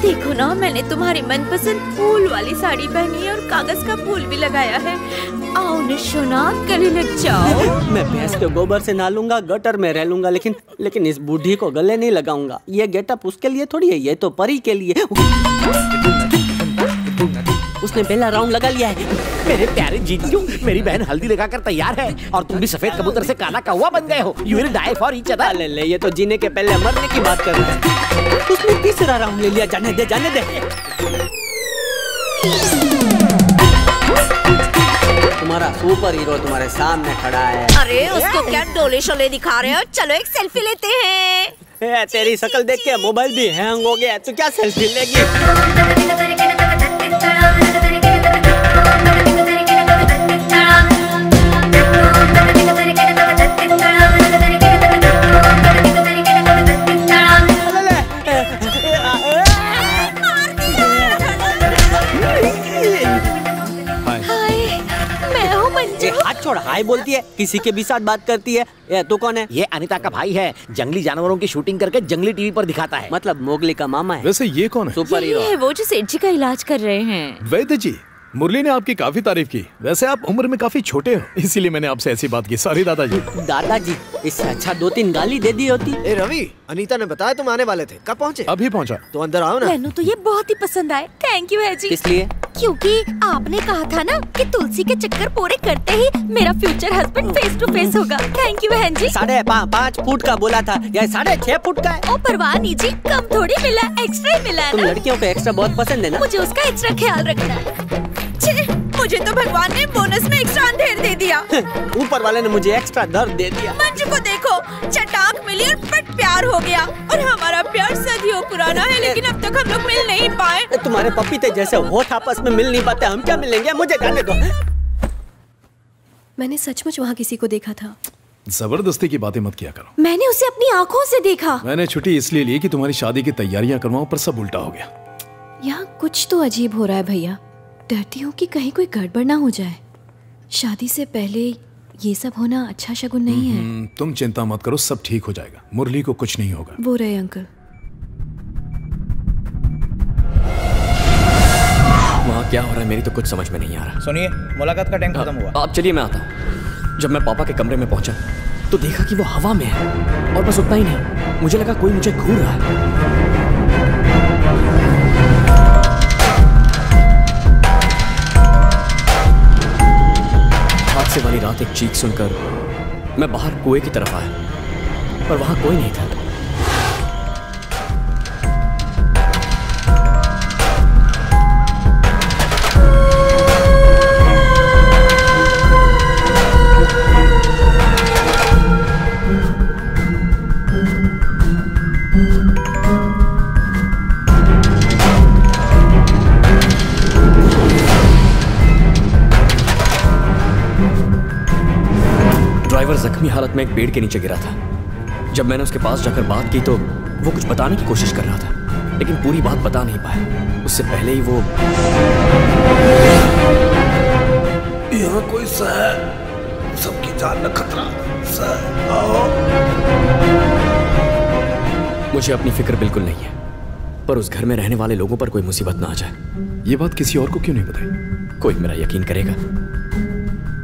[SPEAKER 8] देखो ना, मैंने तुम्हारी मनपसंद फूल वाली साड़ी पहनी है और कागज का फूल भी लगाया है। आओ निशोना, गले लग जाओ।
[SPEAKER 12] मैं भैंस के गोबर से नहा लूंगा, गटर में रह लूंगा, लेकिन इस बूढ़ी को गले नहीं लगाऊंगा। ये गेटअप उसके लिए थोड़ी है, ये तो परी के लिए। उसने पहला राउंड लगा लिया है।
[SPEAKER 6] मेरे प्यारे जीजू, मेरी बहन हल्दी लगाकर तैयार है और तुम भी सफेद कबूतर से काला कौवा बन गए हो। You will die for each other।
[SPEAKER 12] ले, ये तो जीने के पहले मरने की बात कर रहा है। उसने तीसरा राउंड ले लिया। जाने दे, जाने दे। तुम्हारा सुपर हीरो तुम्हारे सामने खड़ा है।
[SPEAKER 14] अरे उसको क्या डोले शोले दिखा रहे हो? चलो एक सेल्फी लेते हैं।
[SPEAKER 12] तेरी शक्ल देख के मोबाइल भी हैंग हो गया, तू क्या सेल्फी लेगी? हाथ छोड़, हाय बोलती है, किसी के भी साथ बात करती है। ये तू कौन है?
[SPEAKER 6] ये अनीता का भाई है, जंगली जानवरों की शूटिंग करके जंगली टीवी पर दिखाता है।
[SPEAKER 12] मतलब मोगली का मामा है।
[SPEAKER 16] वैसे ये कौन है?
[SPEAKER 12] सुपर हीरो
[SPEAKER 8] है वो जो सेठ जी का इलाज कर रहे हैं।
[SPEAKER 16] वैद्य जी, मुरली ने आपकी काफी तारीफ की। वैसे आप उम्र में काफी छोटे हो, इसीलिए मैंने आपसे ऐसी बात की। सॉरी दादाजी।
[SPEAKER 12] दादाजी, इससे अच्छा 2-3 गाली दे दी होती।
[SPEAKER 7] ए रवि, अनीता ने बताया तुम आने वाले थे, कब पहुँचे?
[SPEAKER 16] अभी पहुँचा।
[SPEAKER 7] तो अंदर आओ ना।
[SPEAKER 8] मैंने तो ये बहुत ही पसंद आए। थैंक यू है जी।
[SPEAKER 12] इसलिए
[SPEAKER 8] क्योंकि आपने कहा था ना कि तुलसी के चक्कर पूरे करते ही मेरा future husband face to face होगा। थैंक यू बहन जी।
[SPEAKER 12] 5.5 फुट का बोला था, या 6.5 फुट का है।
[SPEAKER 8] ओ परवाह नहीं जी, कम थोड़ी मिला, एक्स्ट्रा मिला।
[SPEAKER 12] तुम लड़कियों को एक्स्ट्रा बहुत पसंद है ना?
[SPEAKER 8] मुझे उसका एक्स्ट्रा ख्याल रखना है। मुझे तो भगवान ने बोनस में एक्स्ट्रा अंधेर दे दिया।
[SPEAKER 12] ऊपर वाले ने मुझे एक्स्ट्रा दर्द दे दिया।
[SPEAKER 8] मंजू को देखो, चटाक मिली और पट प्यार हो गया। और हमारा प्यार सदियों पुराना है, लेकिन अब तक हम लोग मिल नहीं पाए।
[SPEAKER 12] तुम्हारे पपीते जैसे होठ आपस में मिल नहीं पाते, हम क्या मिलेंगे? मुझे जाने दो।
[SPEAKER 17] मैंने सचमुच वहाँ किसी को देखा था।
[SPEAKER 16] जबरदस्ती की बातें मत किया करो।
[SPEAKER 17] मैंने उसे अपनी आंखों से देखा।
[SPEAKER 16] मैंने छुट्टी इसलिए ली कि तुम्हारी शादी की तैयारियां करवाऊं, पर सब उल्टा हो गया।
[SPEAKER 17] यहाँ कुछ तो अजीब हो रहा है भैया। डरती हूँ कि कहीं कोई गड़बड़ ना हो जाए। शादी से पहले ये सब होना अच्छा शगुन नहीं है।
[SPEAKER 16] तुम चिंता मत करो, सब ठीक हो जाएगा। मुरली को कुछ नहीं होगा।
[SPEAKER 17] वो रहे अंकल।
[SPEAKER 11] वहाँ क्या हो रहा है मेरी तो कुछ समझ में नहीं आ रहा।
[SPEAKER 2] सुनिए, मुलाकात का टाइम खत्म हुआ।
[SPEAKER 11] आप चलिए, मैं आता हूँ। जब मैं पापा के कमरे में पहुंचा तो देखा कि वो हवा में है, और बस उतना ही नहीं, मुझे लगा कोई मुझे घूर रहा है। हादसे वाली रात एक चीख सुनकर मैं बाहर कुएं की तरफ आया, पर वहां कोई नहीं था। ड्राइवर जख्मी हालत में एक पेड़ के नीचे गिरा था। जब मैंने उसके पास जाकर बात की तो वो कुछ बताने की कोशिश कर रहा था, लेकिन पूरी बात बता नहीं पाया। उससे पहले ही वो
[SPEAKER 15] यहाँ कोई सर, सबकी जान में खतरा। सर आओ।
[SPEAKER 11] मुझे अपनी फिक्र बिल्कुल नहीं है, पर उस घर में रहने वाले लोगों पर कोई मुसीबत ना आ जाए।
[SPEAKER 16] ये बात किसी और को क्यों नहीं बताई?
[SPEAKER 11] कोई मेरा यकीन करेगा?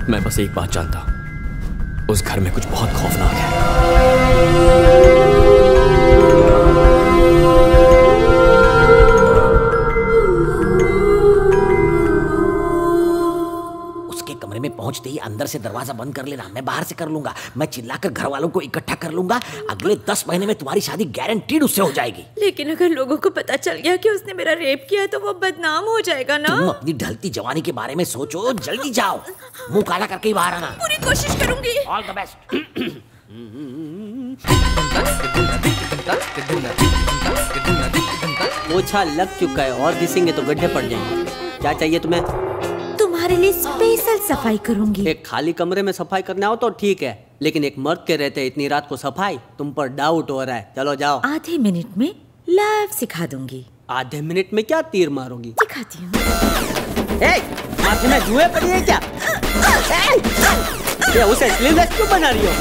[SPEAKER 11] मैं बस एक बात जानता हूं, उस घर में कुछ बहुत खौफनाक है।
[SPEAKER 13] उसके कमरे में पहुंचते ही अंदर से दरवाजा बंद कर लेना, मैं बाहर से कर लूंगा। मैं चिल्लाकर घर वालों को इकट्ठा कर लूंगा। अगले 10 महीने में तुम्हारी शादी गारंटीड उससे हो जाएगी।
[SPEAKER 8] लेकिन अगर लोगों को पता चल गया कि उसने मेरा रेप किया तो वो बदनाम हो जाएगा ना।
[SPEAKER 13] तुम अपनी ढलती जवानी के बारे में सोचो। जल्दी जाओ, मुंह काला करके ही बाहर आना।
[SPEAKER 8] पूरी कोशिश करूंगी।
[SPEAKER 13] All the best.
[SPEAKER 12] पोछा लग चुका है, और घिसेंगे तो गड्ढे पड़ जाएंगे। क्या चाहिए तुम्हें?
[SPEAKER 8] तुम्हारे लिए स्पेशल सफाई करूंगी।
[SPEAKER 12] एक खाली कमरे में सफाई करने आओ तो ठीक है, लेकिन एक मर्द के रहते इतनी रात को सफाई, तुम पर डाउट हो रहा है। चलो जाओ।
[SPEAKER 8] आधे मिनट में लाइव सिखा दूंगी।
[SPEAKER 12] आधे मिनट में क्या तीर मारोगी?
[SPEAKER 8] सिखाती हूँ।
[SPEAKER 12] माथे में जुए पड़ी है क्या? ये उसे स्लीवलेस क्यों बना रही हो?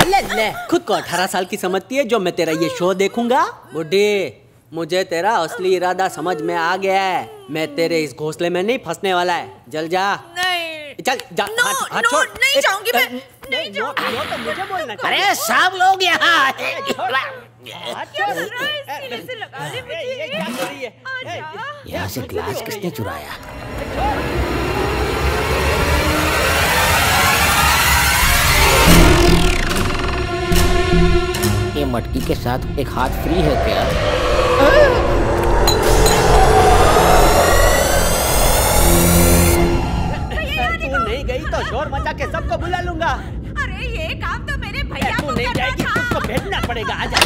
[SPEAKER 12] ले, खुद को 18 साल की समझती है जो मैं तेरा ये शो देखूंगा? बुड्ढी, मुझे तेरा असली इरादा समझ में आ गया है। मैं तेरे इस घोंसले में नहीं फंसने वाला है। जल जा।
[SPEAKER 8] नहीं,
[SPEAKER 12] चल जा। हाथ छोड़।
[SPEAKER 8] नहीं जाऊंगी मैं। नहीं जाऊंगी।
[SPEAKER 12] तो मुझे बोलना।
[SPEAKER 13] अरे सब लोग यहाँ। यहाँ से ग्लास किसने चुराया? ये मटकी के साथ एक हाथ फ्री है क्या?
[SPEAKER 12] तू नहीं गई तो शोर मचा के सबको बुला लूंगा।
[SPEAKER 8] अरे ये काम तो मेरे भैया
[SPEAKER 12] तू नहीं जाएगी, तुझको भेजना पड़ेगा। आजा।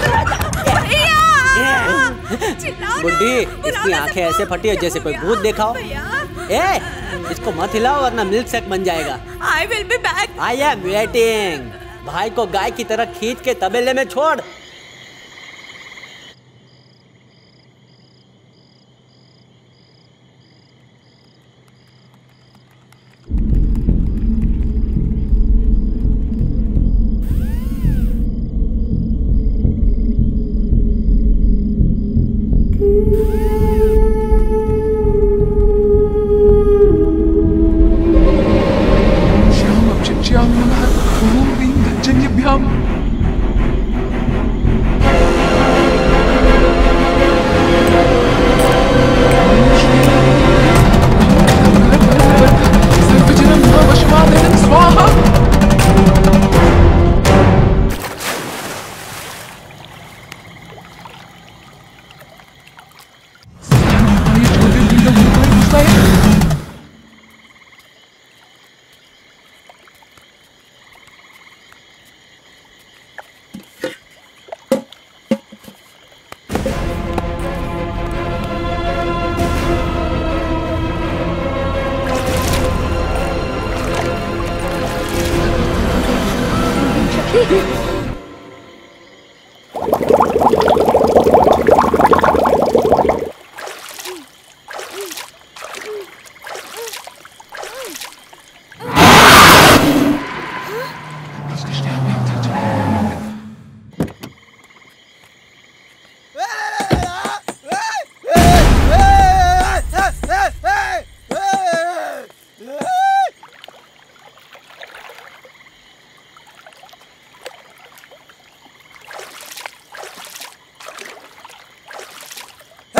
[SPEAKER 12] बुड्ढी, इसकी आंखें ऐसे फटी है जैसे कोई भूत देखा हो। इसको मत हिलाओ वरना मिल्क शेक बन जाएगा।
[SPEAKER 8] I will be back.
[SPEAKER 12] I am waiting. भाई को गाय की तरह खींच के तबेले में छोड़।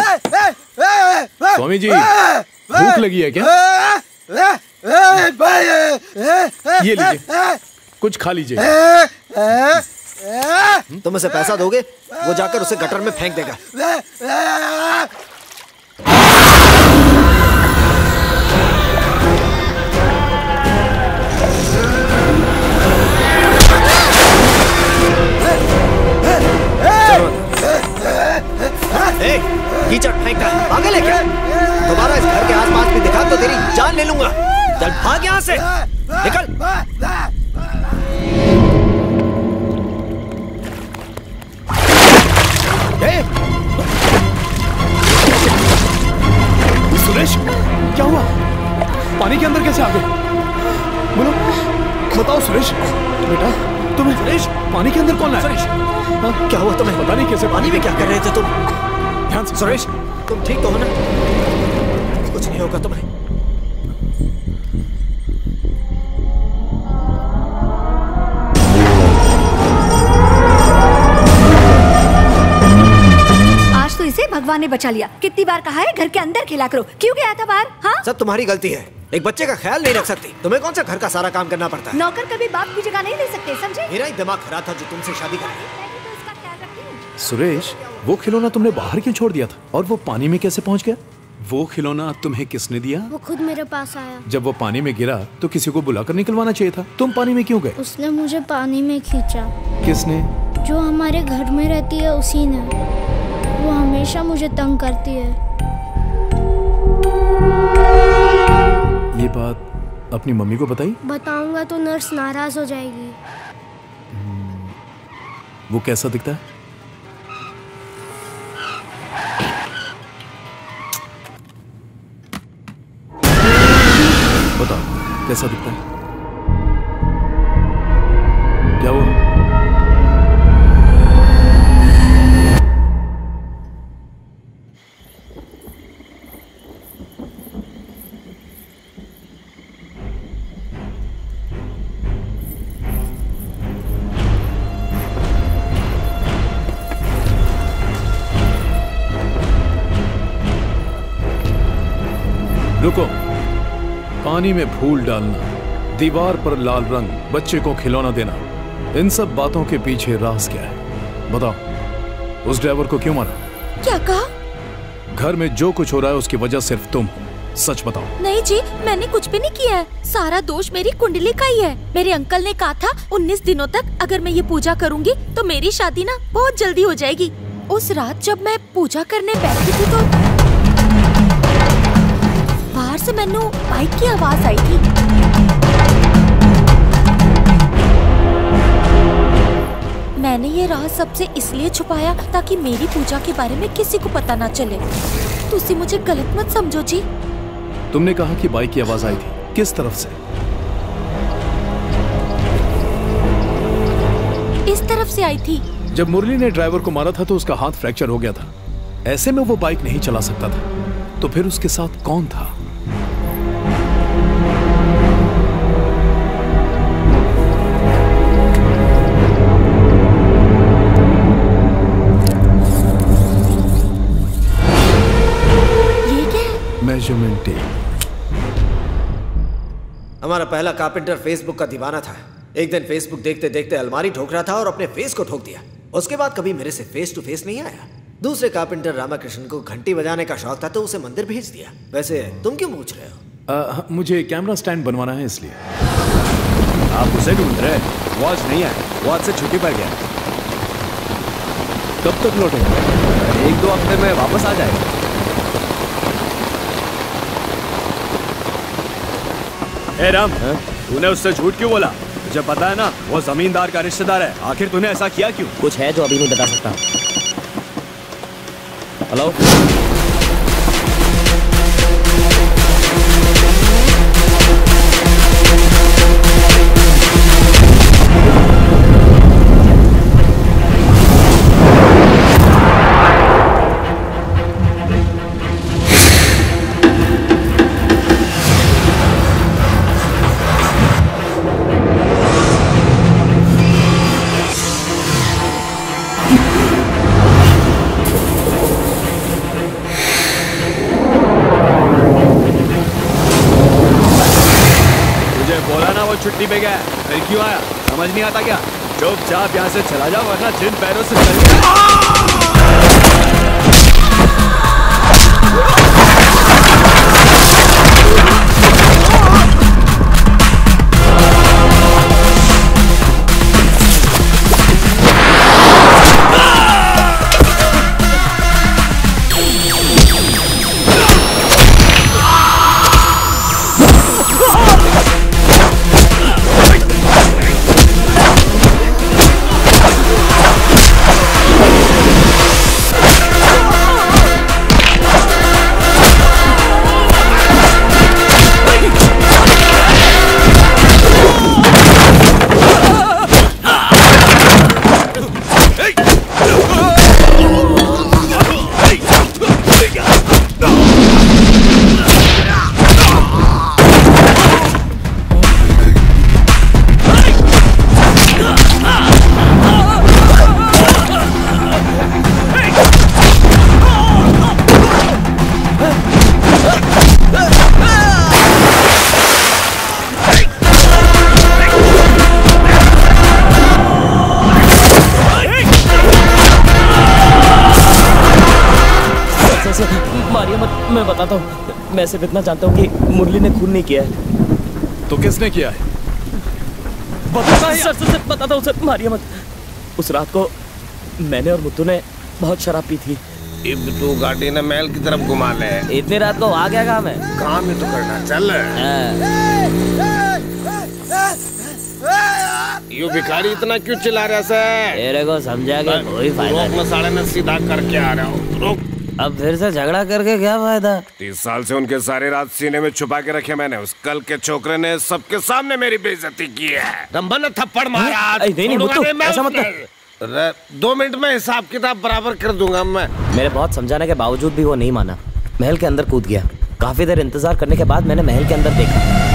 [SPEAKER 16] स्वामी जी, भूख लगी है क्या? ये लीजिए, कुछ खा लीजिए।
[SPEAKER 7] तुम उसे पैसा दोगे, वो जाकर उसे गटर में फेंक देगा। कीचड़ फेंक रहा है, पागल है क्या? दोबारा इस घर के आसपास भी दिखा तो तेरी जान ले लूंगा। चल भाग यहाँ से, निकल।
[SPEAKER 16] सुरेश, क्या हुआ? पानी के अंदर कैसे आ गए? बोलो, बताओ सुरेश। बेटा, तुम्हें सुरेश पानी के अंदर कौन लाया?
[SPEAKER 7] सुरेश, क्या हुआ तुम्हें?
[SPEAKER 16] पता नहीं कैसे।
[SPEAKER 7] पानी में क्या कर रहे थे तुम? ध्यान से। सुरेश, तुम ठीक तो हो ना? कुछ नहीं होगा तुम्हें।
[SPEAKER 9] आज तो इसे भगवान ने बचा लिया। कितनी बार कहा है घर के अंदर खेला करो, क्यों गया था बाहर? हाँ,
[SPEAKER 7] सब तुम्हारी गलती है। एक बच्चे का ख्याल नहीं रख सकती। तुम्हें कौन सा घर का सारा काम करना पड़ता है?
[SPEAKER 9] नौकर कभी बाप की जगह नहीं ले सकते, समझे?
[SPEAKER 7] मेरा ही दिमाग खराब था जो तुमसे शादी कर ली।
[SPEAKER 16] सुरेश, वो खिलौना तुमने बाहर क्यों छोड़ दिया था? और वो पानी में कैसे पहुंच गया? वो खिलौना तुम्हें किसने दिया?
[SPEAKER 10] वो खुद मेरे पास आया।
[SPEAKER 16] जब वो पानी में गिरा तो किसी को बुलाकर निकलवाना चाहिए था। तुम पानी में क्यों गए?
[SPEAKER 10] उसने मुझे पानी में खींचा।
[SPEAKER 16] किसने?
[SPEAKER 10] जो हमारे घर में रहती है उसी ने। वो हमेशा मुझे तंग करती है।
[SPEAKER 16] ये बात अपनी मम्मी को बताई?
[SPEAKER 10] बताऊंगा तो नर्स नाराज हो जाएगी।
[SPEAKER 16] वो कैसा दिखता है? बताओ, कैसा दिखता है? क्या हुआ? रुको। पानी में फूल डालना, दीवार पर लाल रंग, बच्चे को खिलौना देना, इन सब बातों के पीछे राज क्या है? बताओ, उस ड्राइवर को क्यों मारा?
[SPEAKER 17] क्या कहा?
[SPEAKER 16] घर में जो कुछ हो रहा है उसकी वजह सिर्फ तुम हो। सच बताओ।
[SPEAKER 17] नहीं जी, मैंने कुछ भी नहीं किया है। सारा दोष मेरी कुंडली का ही है। मेरे अंकल ने कहा था 19 दिनों तक अगर मैं ये पूजा करूंगी तो मेरी शादी ना बहुत जल्दी हो जाएगी। उस रात जब मैं पूजा करने बैठी थी तो बाहर से मैंने बाइक की आवाज आई थी। मैंने ये राज सबसे इसलिए छुपाया ताकि मेरी पूजा के बारे में किसी को पता ना चले। तुसी मुझे गलत मत समझो जी।
[SPEAKER 16] तुमने कहा कि बाइक की आवाज आई थी, किस तरफ से?
[SPEAKER 17] इस तरफ से आई थी।
[SPEAKER 16] जब मुरली ने ड्राइवर को मारा था तो उसका हाथ फ्रैक्चर हो गया था। ऐसे में वो बाइक नहीं चला सकता था। तो फिर उसके साथ कौन था? Measurement tape.
[SPEAKER 7] हमारा पहला कारपेंटर फेसबुक का दीवाना था। एक दिन फेसबुक देखते देखते अलमारी ठोक रहा था और अपने फेस को ठोक दिया। उसके बाद कभी मेरे से फेस टू फेस नहीं आया। दूसरे कारपेंटर रामाकृष्ण को घंटी बजाने का शौक था तो उसे मंदिर भेज दिया। वैसे तुम क्यों पूछ रहे हो?
[SPEAKER 16] मुझे कैमरा स्टैंड बनवाना है इसलिए।
[SPEAKER 18] आप उसे ढूंढ रहे? वो आज नहीं आया, वो आज से छुट्टी पर गया।
[SPEAKER 16] कब तक लौटेगा?
[SPEAKER 18] 1-2 हफ्ते में वापस आ जाएगा। ए राम, तूने उससे झूठ क्यों बोला? तुझे पता है ना वो जमींदार का रिश्तेदार है। आखिर तूने ऐसा किया क्यों?
[SPEAKER 6] कुछ है जो अभी नहीं बता सकता। हेलो,
[SPEAKER 18] छुट्टी पे गया है, फिर क्यों आया समझ नहीं आता क्या? चुपचाप यहाँ से चला जाओ वरना जिन पैरों से चल
[SPEAKER 11] मैं बताता हूँ, मैं सिर्फ इतना जानता हूँ कि मुरली ने खून नहीं किया है।
[SPEAKER 16] तो किसने किया है?
[SPEAKER 11] सर बताता हूँ सर, मारिए मत। उस रात को मैंने और मुत्तू ने बहुत शराब पी थी।
[SPEAKER 15] अब तू गाड़ी ने महल की तरफ घुमा ले।
[SPEAKER 11] इतनी रात को आ गया काम है?
[SPEAKER 15] काम ही तो करना, चल। यू भिखारी इतना क्यों चिल्ला रहा है?
[SPEAKER 11] तेरे को समझा के कोई फायदा नहीं।
[SPEAKER 15] मैं साढ़े 9 सीधा करके आ रहा हूँ, रुक।
[SPEAKER 11] अब फिर से झगड़ा करके क्या फायदा?
[SPEAKER 15] 30 साल से उनके सारे रात सीने में छुपा के रखे मैंने। उस कल के छोकरे ने सबके सामने मेरी बेइज्जती की है। रंभा ने थप्पड़ मारा।
[SPEAKER 11] नहीं मुत्तू, ऐसा मत कर।
[SPEAKER 15] 2 मिनट में हिसाब किताब बराबर कर दूंगा मैं।
[SPEAKER 11] मेरे बहुत समझाने के बावजूद भी वो नहीं माना। महल के अंदर कूद गया। काफी देर इंतजार करने के बाद मैंने महल के अंदर देखा।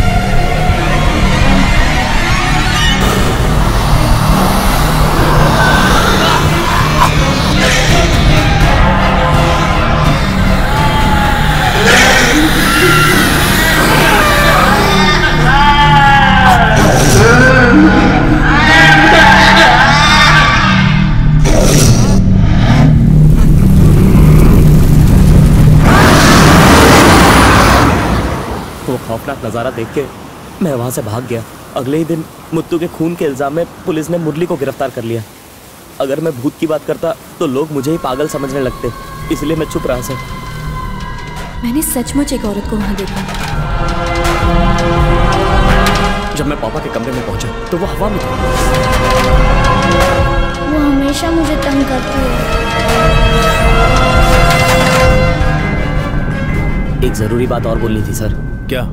[SPEAKER 11] खौफनाक नजारा देख के मैं वहां से भाग गया। अगले ही दिन मुत्तू के खून के इल्जाम में पुलिस ने मुरली को गिरफ्तार कर लिया। अगर मैं भूत की बात करता तो लोग मुझे ही पागल समझने लगते, इसलिए मैं चुप रहा सर।
[SPEAKER 17] मैंने सचमुच एक औरत को वहां देखा।
[SPEAKER 11] जब मैं पापा के कमरे में पहुंचा तो वो हवा में था।
[SPEAKER 10] वो हमेशा मुझे तंग करती है।
[SPEAKER 11] एक जरूरी बात और बोलनी थी सर।
[SPEAKER 16] क्या?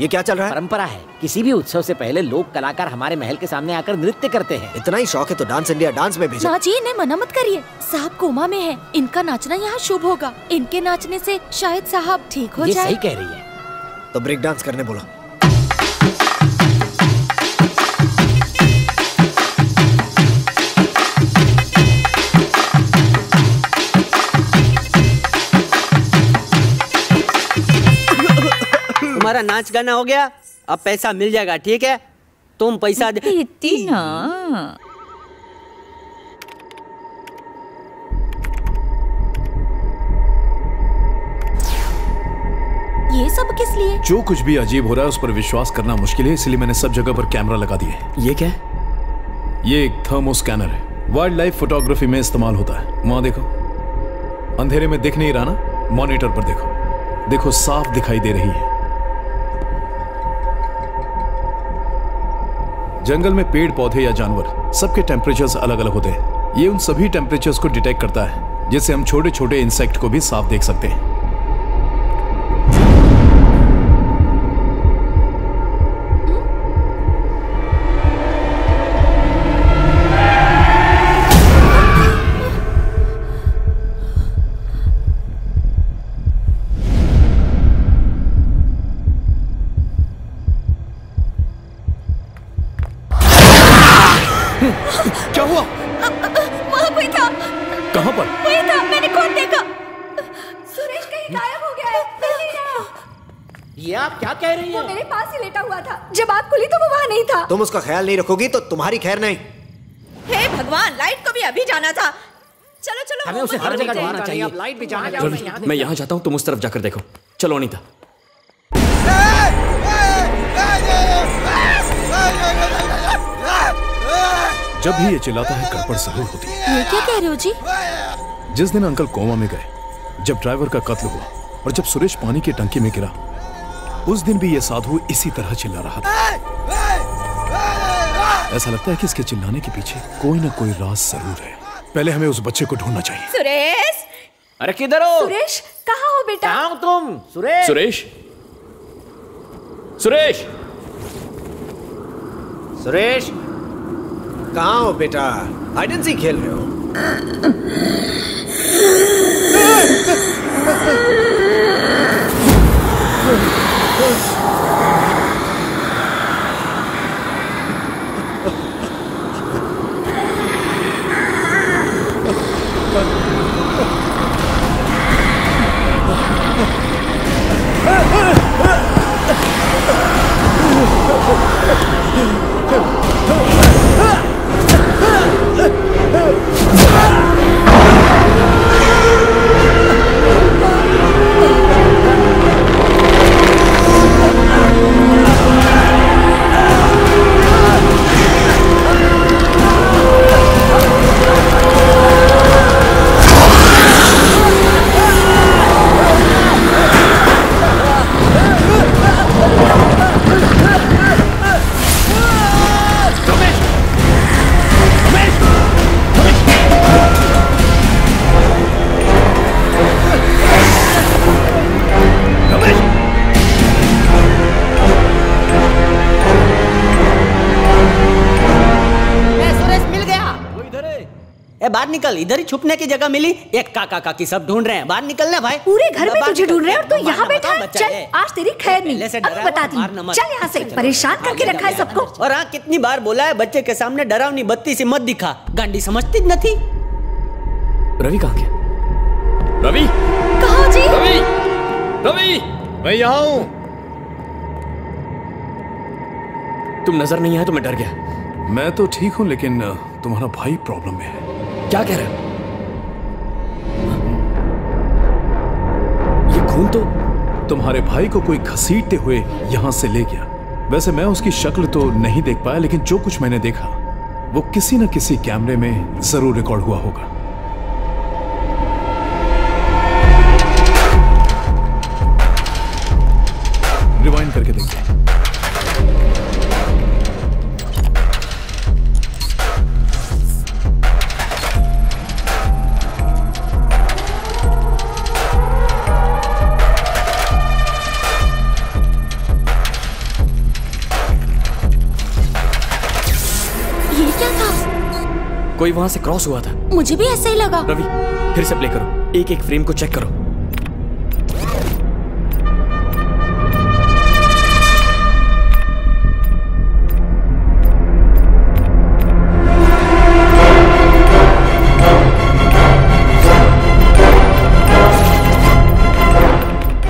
[SPEAKER 7] ये क्या चल रहा है?
[SPEAKER 13] परंपरा है, किसी भी उत्सव से पहले लोक कलाकार हमारे महल के सामने आकर नृत्य करते हैं।
[SPEAKER 7] इतना ही शौक है तो डांस इंडिया डांस में भेजो।
[SPEAKER 17] ना जी, इन्हें मना मत करिए। साहब कोमा में है, इनका नाचना यहाँ शुभ होगा। इनके नाचने से शायद साहब ठीक हो जाए।
[SPEAKER 13] सही कह रही है।
[SPEAKER 7] तो ब्रेक डांस करने बोलो।
[SPEAKER 12] तुम्हारा नाच गाना हो गया, अब पैसा मिल जाएगा, ठीक है? तुम पैसा दे।
[SPEAKER 14] ना
[SPEAKER 17] ये सब किस लिए?
[SPEAKER 16] जो कुछ भी अजीब हो रहा है उस पर विश्वास करना मुश्किल है, इसलिए मैंने सब जगह पर कैमरा लगा दिए।
[SPEAKER 11] ये क्या?
[SPEAKER 16] ये एक थर्मो स्कैनर है, वाइल्ड लाइफ फोटोग्राफी में इस्तेमाल होता है। वहां देखो, अंधेरे में दिख नहीं रहा ना, मॉनिटर पर देखो, देखो साफ दिखाई दे रही है। जंगल में पेड़ पौधे या जानवर सबके टेम्परेचर्स अलग अलग होते हैं। ये उन सभी टेम्परेचर्स को डिटेक्ट करता है, जिससे हम छोटे छोटे इंसेक्ट को भी साफ देख सकते हैं।
[SPEAKER 17] वहाँ कोई था।
[SPEAKER 16] कहाँ पर?
[SPEAKER 17] वही था, मैंने खुद देखा।
[SPEAKER 9] सुरेश कहीं गायब हो गया है, मिल नहीं रहा।
[SPEAKER 6] ये आप क्या कह रही हैं?
[SPEAKER 9] वो मेरे पास ही लेटा हुआ था। जब आँख खुली तो वो वहाँ नहीं था।
[SPEAKER 7] तुम उसका ख्याल नहीं रखोगी तो तुम्हारी खैर नहीं।
[SPEAKER 14] हे भगवान, लाइट को भी अभी जाना था। चलो चलो,
[SPEAKER 6] हमें उसे हर जगह ढूंढना चाहिए। अब लाइट भी जाना
[SPEAKER 11] रवि, मैं यहाँ जाता हूँ, तुम उस तरफ जाकर देखो। चलो अनीता।
[SPEAKER 16] जब भी ये चिल्लाता है गड़बड़ जरूर होती है।
[SPEAKER 17] ये क्या कह रहे हो जी?
[SPEAKER 16] जिस दिन अंकल कोमा में गए, जब ड्राइवर का कत्ल हुआ और जब सुरेश पानी की टंकी में गिरा, उस दिन भी ये साधु इसी तरह चिल्ला रहा था। ऐसा लगता है कि इसके चिल्लाने के पीछे कोई ना कोई राज जरूर है। पहले हमें उस बच्चे को ढूंढना चाहिए।
[SPEAKER 14] सुरेश,
[SPEAKER 6] अरे किधर हो?
[SPEAKER 9] सुरेश कहाँ हो बेटा?
[SPEAKER 6] कहाँ हो तुम? सुरेश,
[SPEAKER 11] सुरेश, सुरेश,
[SPEAKER 7] सुरेश, कहाँ हो बेटा? हाइड एंड सीक खेल रहे हो?
[SPEAKER 12] बाहर निकल, इधर ही छुपने की जगह मिली। एक काका काकी सब ढूंढ रहे हैं, बाहर निकलना भाई।
[SPEAKER 9] पूरे घर में तुझे ढूंढ रहे हैं और तू यहाँ बैठा है। चल, आज तेरी खैर नहीं। अब बताती हूँ। चल यहाँ से, परेशान करके रखा है सबको।
[SPEAKER 12] और हाँ, कितनी बार बोला है बच्चे के सामने डरावनी बत्ती से मत दिखा। गांडी समझती न थी।
[SPEAKER 11] रवि कहाँ गया? रवि
[SPEAKER 17] कहाँ जी?
[SPEAKER 11] रवि, रवि,
[SPEAKER 16] मैं यहाँ हूँ।
[SPEAKER 11] तुम नजर नहीं आए तो मैं डर गया।
[SPEAKER 16] मैं तो ठीक हूँ, लेकिन तुम्हारा भाई प्रॉब्लम में है।
[SPEAKER 11] क्या कह रहे हो? ये खून तो
[SPEAKER 16] तुम्हारे भाई को कोई घसीटते हुए यहाँ से ले गया। वैसे मैं उसकी शक्ल तो नहीं देख पाया, लेकिन जो कुछ मैंने देखा वो किसी न किसी कैमरे में जरूर रिकॉर्ड हुआ होगा। रिवाइंड करके देखिए।
[SPEAKER 11] कोई वहां से क्रॉस हुआ था।
[SPEAKER 17] मुझे भी ऐसा ही लगा।
[SPEAKER 11] रवि, फिर से प्ले करो, एक एक फ्रेम को चेक करो।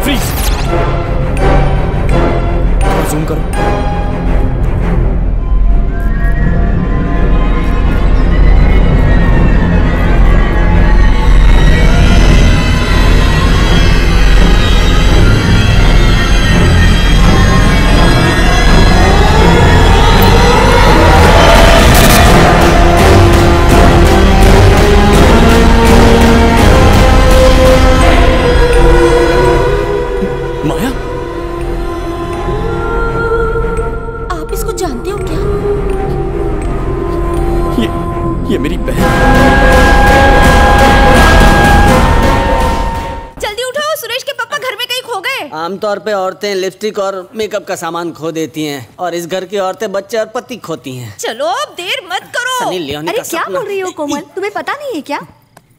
[SPEAKER 11] फ्रीज, जूम करो। ये मेरी बहन।
[SPEAKER 14] जल्दी उठो, सुरेश के पापा घर में कहीं खो गए।
[SPEAKER 12] आमतौर पे औरतें लिपस्टिक और मेकअप का सामान खो देती हैं, और इस घर की औरतें बच्चे और पति खोती हैं।
[SPEAKER 14] चलो अब देर मत करो।
[SPEAKER 12] सनी लियोनी
[SPEAKER 9] अरे
[SPEAKER 12] का
[SPEAKER 9] क्या
[SPEAKER 12] सपना।
[SPEAKER 9] बोल रही हो कोमल, तुम्हें पता नहीं है क्या?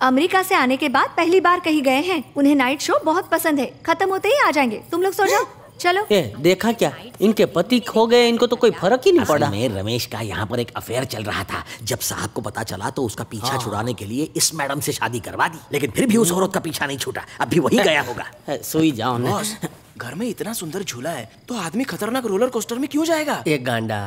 [SPEAKER 9] अमेरिका से आने के बाद पहली बार कहीं गए हैं। उन्हें नाइट शो बहुत पसंद है। खत्म होते ही आ जाएंगे। तुम लोग सो जाओ। चलो।
[SPEAKER 12] देखा क्या, इनके पति खो गए, इनको तो कोई फर्क ही नहीं पड़ा।
[SPEAKER 13] असल में रमेश का यहाँ पर एक अफेयर चल रहा था। जब साहब को पता चला तो उसका पीछा छुड़ाने के लिए इस मैडम से शादी करवा दी, लेकिन फिर भी उस औरत का पीछा नहीं छूटा। अभी वही गया होगा।
[SPEAKER 12] सोई जाओ ना।
[SPEAKER 19] बॉस, घर में इतना सुंदर झूला है तो आदमी खतरनाक रोलर कोस्टर में क्यों जाएगा?
[SPEAKER 12] एक गांडा,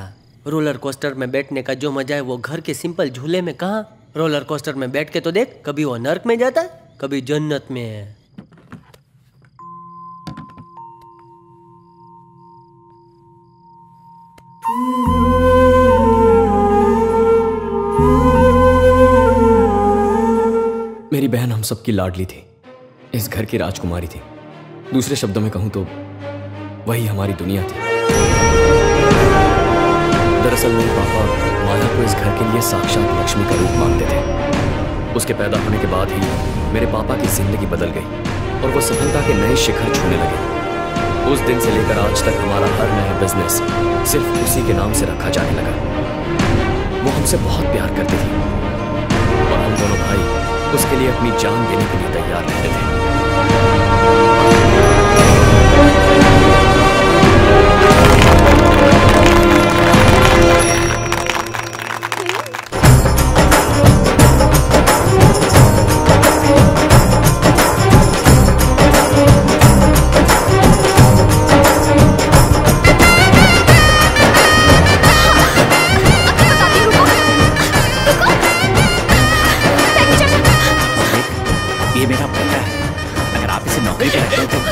[SPEAKER 12] रोलर कोस्टर में बैठने का जो मजा है वो घर के सिंपल झूले में कहाँ। रोलर कोस्टर में बैठ के तो देख, कभी वो नर्क में जाता है, कभी जन्नत में है।
[SPEAKER 11] मेरी बहन हम सबकी लाडली थी, इस घर की राजकुमारी थी। दूसरे शब्दों में कहूं तो वही हमारी दुनिया थी। दरअसल मेरे पापा माया को इस घर के लिए साक्षात लक्ष्मी का रूप मानते थे। उसके पैदा होने के बाद ही मेरे पापा की जिंदगी बदल गई और वो सफलता के नए शिखर छूने लगे। उस दिन से लेकर आज तक हमारा हर नया बिजनेस सिर्फ उसी के नाम से रखा जाने लगा। वो हमसे बहुत प्यार करती थी और हम दोनों भाई उसके लिए अपनी जान देने के लिए तैयार रहते थे।
[SPEAKER 5] ये मेरा बेटा है, अगर आप इसे नौकरी पे रखते तो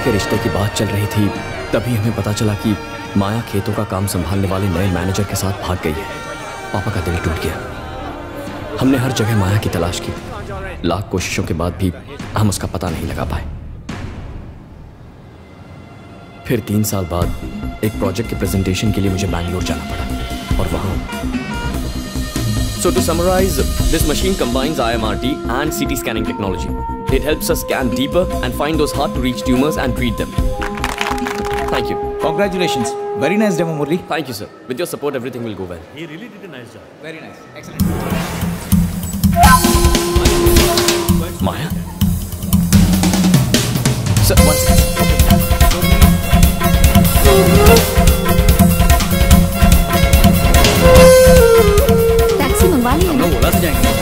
[SPEAKER 11] के रिश्ते की बात चल रही थी, तभी हमें पता चला कि माया खेतों का काम संभालने वाले नए मैनेजर के साथ भाग गई है। पापा का दिल टूट गया। हमने हर जगह माया की तलाश की, लाख कोशिशों के बाद भी हम उसका पता नहीं लगा पाए। फिर 3 साल बाद एक प्रोजेक्ट के प्रेजेंटेशन के लिए मुझे बैंगलोर जाना पड़ा और वहां So to summarize, this machine combines IMRT and CT scanning technology. It helps us scan deeper and find those hard-to-reach tumors and treat them. Thank you.
[SPEAKER 2] Congratulations. Very nice demo, Murli.
[SPEAKER 11] Thank you, sir. With your support, everything will go well.
[SPEAKER 18] He really did a nice job.
[SPEAKER 2] Very nice. Excellent.
[SPEAKER 11] Maya? Sir, one second.
[SPEAKER 9] Taxi मंगवा ली है।
[SPEAKER 1] हम लोग ओला से जाएंगे।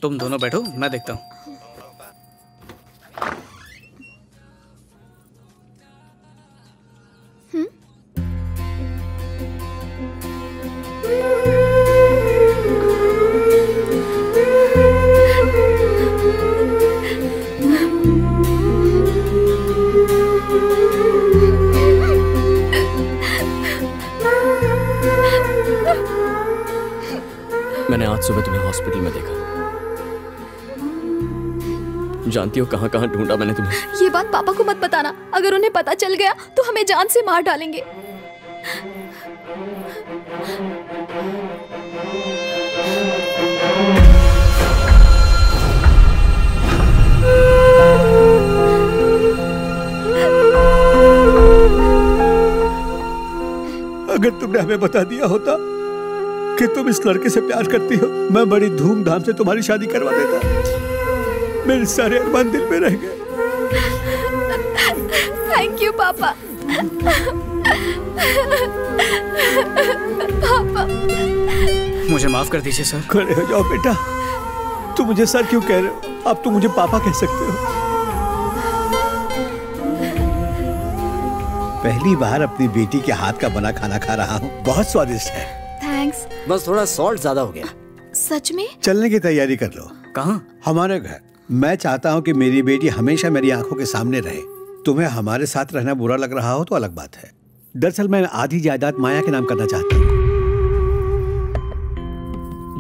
[SPEAKER 1] तुम दोनों बैठो, मैं देखता हूँ।
[SPEAKER 11] मैंने आज सुबह तुम्हें हॉस्पिटल में देखा। जानती हो कहां कहां ढूंढा मैंने तुम्हें।
[SPEAKER 17] ये बात पापा को मत बताना, अगर उन्हें पता चल गया तो हमें जान से मार डालेंगे।
[SPEAKER 3] अगर तुमने हमें बता दिया होता कि तुम इस लड़के से प्यार करती हो, मैं बड़ी धूमधाम से तुम्हारी शादी करवा देता। मेरे सारे अरमान दिल में रह गए।
[SPEAKER 17] थैंक यू पापा। पापा
[SPEAKER 1] मुझे माफ कर दीजिए सर।
[SPEAKER 3] खड़े हो जाओ बेटा। तुम मुझे सर क्यों कह रहे हो? अब तुम मुझे पापा कह सकते हो। पहली बार अपनी बेटी के हाथ का बना खाना खा रहा हूँ, बहुत स्वादिष्ट है।
[SPEAKER 9] थैंक्स।
[SPEAKER 7] बस थोड़ा सॉल्ट ज्यादा हो गया।
[SPEAKER 17] सच में?
[SPEAKER 3] चलने की तैयारी कर लो।
[SPEAKER 1] कहाँ?
[SPEAKER 3] हमारे घर। मैं चाहता हूँ कि मेरी बेटी हमेशा मेरी आंखों के सामने रहे। तुम्हें हमारे साथ रहना बुरा लग रहा हो तो अलग बात है। दरअसल मैं आधी जायदाद माया के नाम करना चाहता हूँ।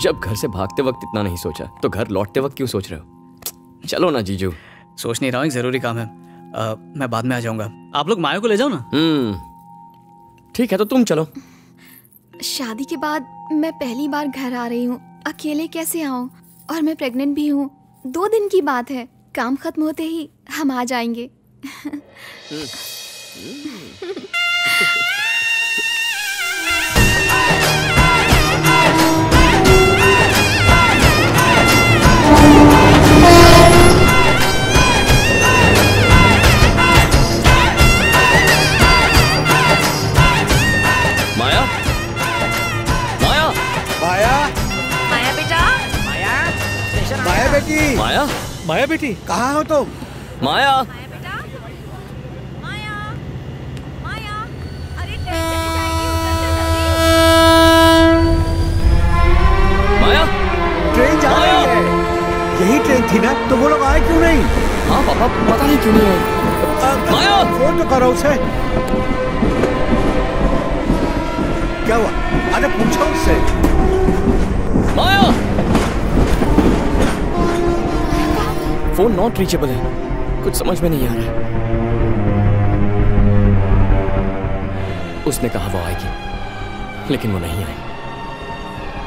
[SPEAKER 11] जब घर से भागते वक्त इतना नहीं सोचा तो घर लौटते वक्त क्यों सोच रहे हो? चलो ना जीजू।
[SPEAKER 1] सोच नहीं रहा हूँ, एक जरूरी काम है। मैं बाद में आ जाऊंगा। आप लोग माया को ले जाओ ना।
[SPEAKER 11] ठीक है, तो तुम चलो।
[SPEAKER 17] शादी के बाद मैं पहली बार घर आ रही हूँ, अकेले कैसे आऊँ? और मैं प्रेग्नेंट भी हूँ। 2 दिन की बात है, काम खत्म होते ही हम आ जाएंगे।
[SPEAKER 11] माया, माया,
[SPEAKER 3] माया,
[SPEAKER 14] माया बेटा,
[SPEAKER 3] माया बेटी,
[SPEAKER 11] माया,
[SPEAKER 3] माया बेटी, कहाँ हो तुम?
[SPEAKER 11] माया, माया,
[SPEAKER 3] ट्रेन जा रही है। यही ट्रेन थी ना? तो वो लोग आए क्यों नहीं?
[SPEAKER 11] हाँ पापा, पता नहीं क्यों नहीं आए। माया,
[SPEAKER 3] फोन तो करो उसे। क्या हुआ? अरे पूछो उससे।
[SPEAKER 11] माया, फोन नॉट रीचेबल है। कुछ समझ में नहीं आ रहा है। उसने कहा वो आएगी, लेकिन वो नहीं आई।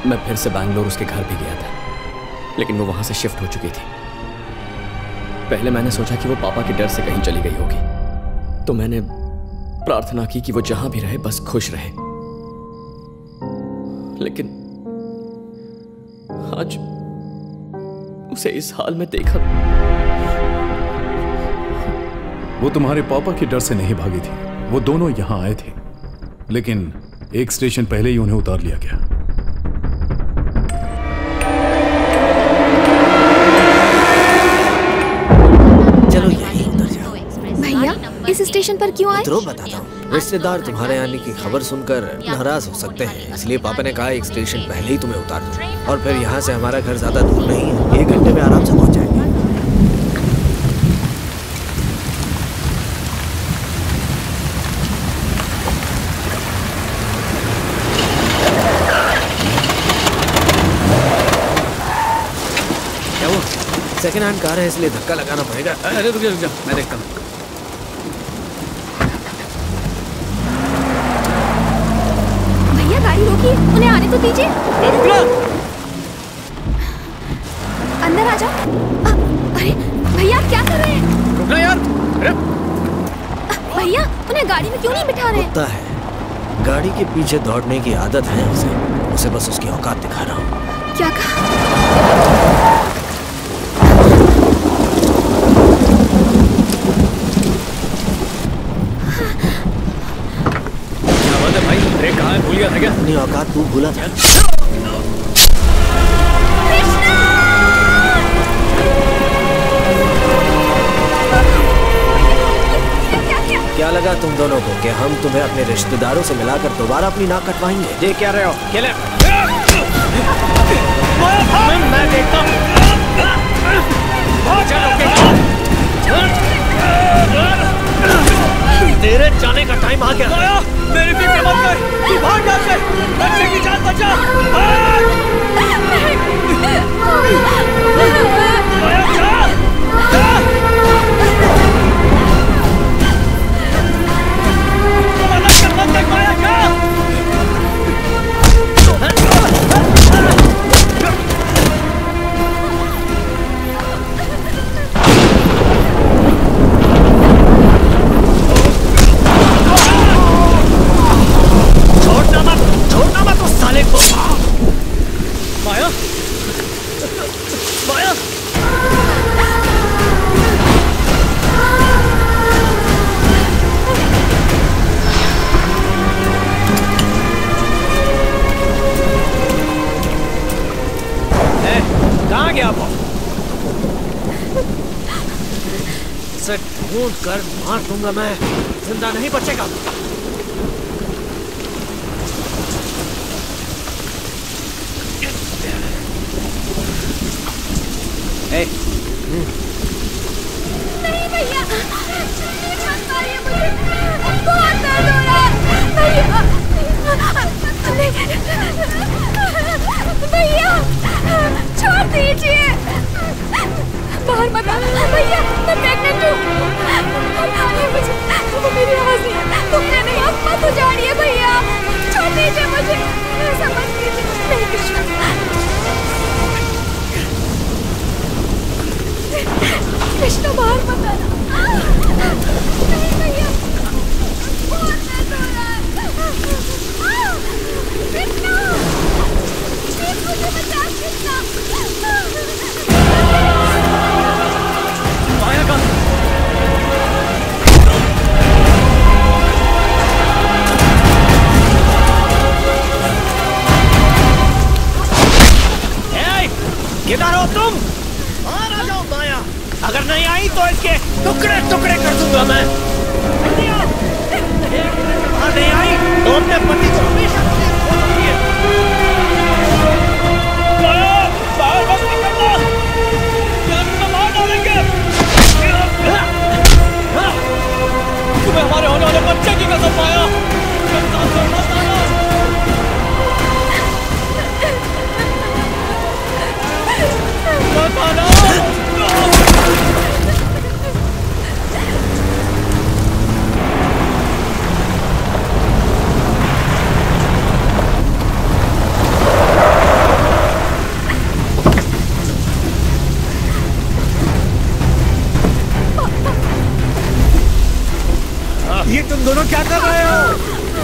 [SPEAKER 11] मैं फिर से बैंगलोर उसके घर भी गया था, लेकिन वो वहां से शिफ्ट हो चुकी थी। पहले मैंने सोचा कि वो पापा के डर से कहीं चली गई होगी, तो मैंने प्रार्थना की कि वो जहां भी रहे बस खुश रहे। लेकिन आज उसे इस हाल में देखा।
[SPEAKER 16] वो तुम्हारे पापा के डर से नहीं भागी थी। वो दोनों यहां आए थे, लेकिन एक स्टेशन पहले ही उन्हें उतार लिया गया।
[SPEAKER 7] चलो यहीं उतर जाओ।
[SPEAKER 17] भैया इस स्टेशन पर क्यों आए?
[SPEAKER 7] उतरो, बताता हूँ। रिश्तेदार तुम्हारे आने की खबर सुनकर नाराज हो सकते हैं, इसलिए पापा ने कहा एक स्टेशन पहले ही तुम्हें उतार दूं। और फिर यहाँ से हमारा घर ज्यादा दूर नहीं है, 1 घंटे में आराम से पहुँच जाएंगे।
[SPEAKER 1] क्या हुआ?
[SPEAKER 7] सेकेंड हैंड कार है, इसलिए धक्का लगाना पड़ेगा।
[SPEAKER 1] अरे रुक जा, मैं देखता हूँ।
[SPEAKER 17] भैया गाड़ी रोकिए, उन्हें आने तो दीजिए। अंदर आ जाओ। अरे भैया क्या कर रहे हैं?
[SPEAKER 1] रुकना यार।
[SPEAKER 17] भैया उन्हें गाड़ी में क्यों नहीं बिठा रहे?
[SPEAKER 7] कुत्ता है, गाड़ी के पीछे दौड़ने की आदत है उसे बस उसकी औकात दिखा रहा हूँ।
[SPEAKER 17] क्या कहा?
[SPEAKER 1] क्या बात है भाई, ब्रेक कहाँ है? भूल गया था क्या?
[SPEAKER 7] अपनी औकात तू भूला था। क्या लगा तुम दोनों को कि हम तुम्हें अपने रिश्तेदारों से मिलाकर दोबारा अपनी नाक कटवाएंगे?
[SPEAKER 6] ये क्या रहे हो? खेले।
[SPEAKER 1] मैं देखता हूँ।
[SPEAKER 6] तेरे जाने का टाइम आ गया। मेरी फिक्र मत कर, तू भाग यहाँ से, बच्चे की जान बचा।
[SPEAKER 7] ढूंढ कर मार दूंगा मैं, जिंदा नहीं बचेगा।
[SPEAKER 8] नहीं भैया, मत मारिए मुझे, बहुत दर्द हो रहा है भैया, छोड़ दीजिए, बाहर मत आना भैया, मैं प्रेग्नेंट हूँ, मारिए मुझे, वो मेरी आवाज नहीं है, तुमने नहीं, आप मत उजाड़िए भैया, छोड़ दीजिए मुझे, ऐसा मत कीजिए, नहीं कृष्णा, कृष्णा बाहर मत आना, नहीं भैया, बहुत दर्द हो रहा है, कृष्णा, प्लीज मुझे बचा कृष्णा,
[SPEAKER 19] माया का
[SPEAKER 6] किधर हो तुम? बाहर आ जाओ माया, अगर नहीं आई तो इसके टुकड़े टुकड़े कर दूंगा मैं। बाहर नहीं आई तो अपने पति को हमेशा बाहर मत निकलना, मार डालेंगे। तुम्हें हमारे होने वाले बच्चे की कसम माया,
[SPEAKER 3] ये तुम दोनों क्या कर रहे हो?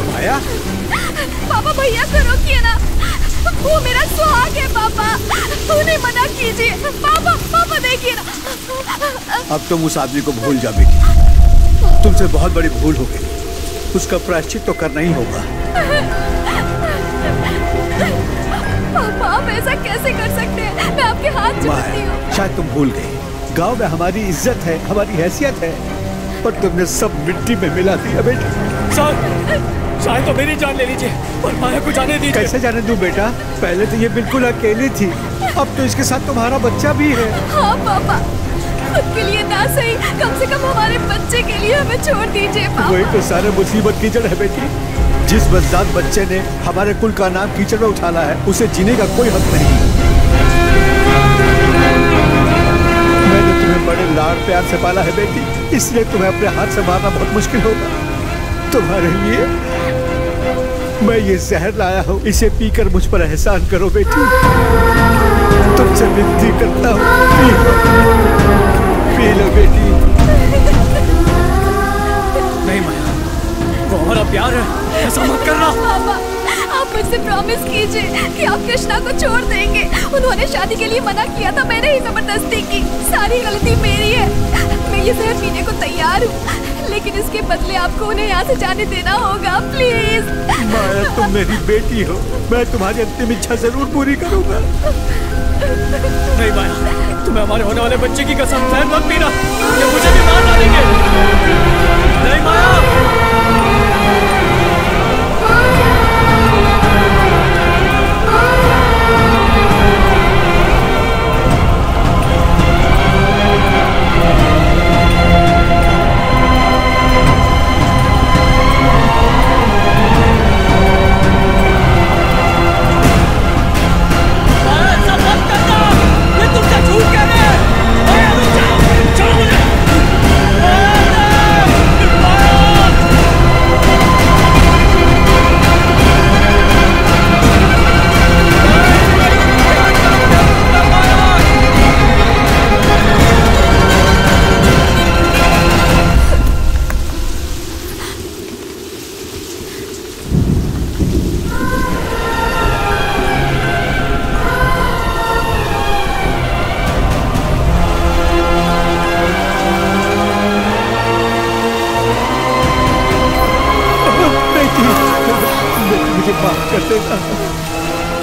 [SPEAKER 3] माया,
[SPEAKER 8] पापा भैया को रोकिए ना, वो मेरा सुहाग है पापा, उन्हें मना कीजिए, पापा पापा देखिए ना।
[SPEAKER 3] अब तुम उस आदमी को भूल जा बेटी, तुमसे बहुत बड़ी भूल हो गई, उसका प्रायश्चित तो करना ही होगा।
[SPEAKER 8] पापा आप ऐसा कैसे कर सकते हैं, मैं आपके हाथ जोड़ती हूँ।
[SPEAKER 3] शायद तुम भूल गए, गांव में हमारी इज्जत है, हमारी हैसियत है, पर तुमने सब मिट्टी में मिला दिया बेटी।
[SPEAKER 19] शायद तो मेरी जान ले लीजिए, पर माया को जाने दीजिए।
[SPEAKER 3] कैसे जाने दूं बेटा, पहले तो ये बिल्कुल अकेली थी, अब तो इसके साथ तुम्हारा बच्चा भी है।
[SPEAKER 8] हाँ पापा, खुद के लिए ना सही, कम से कम हमारे बच्चे के लिए हमें छोड़ दीजिए पापा।
[SPEAKER 3] वही तो सारे मुसीबत की जड़ है बेटी, जिस बदजात बच्चे ने हमारे कुल का नाम कीचड़ में उछाला है, उसे जीने का कोई हक नहीं। मैंने तुम्हें बड़े लाड प्यार से पाला है बेटी, इसलिए तुम्हें अपने हाथ से मारना बहुत मुश्किल होगा। तुम्हारे लिए मैं ये जहर लाया हूँ, इसे पीकर मुझ पर एहसान करो बेटी, तुमसे विनती करता हूँ, पी लो बेटी।
[SPEAKER 19] नहीं माया, वो हमारा प्यार है, ऐसा मत करना।
[SPEAKER 8] पापा आप मुझसे प्रॉमिस कीजिए कि आप कृष्णा को छोड़ देंगे, उन्होंने शादी के लिए मना किया था, मैंने ही जबरदस्ती की, सारी गलती मेरी है, मैं ये जहर पीने को तैयार हूँ, लेकिन इसके बदले आपको उन्हें यहाँ से जाने देना होगा, प्लीज।
[SPEAKER 3] माया तुम मेरी बेटी हो, मैं तुम्हारी अंतिम इच्छा जरूर पूरी करूंगा।
[SPEAKER 19] नहीं माया, तुम्हें हमारे होने वाले बच्चे की कसम, जहर मत पीना, ये मुझे भी मार डालेंगे। नहीं माया,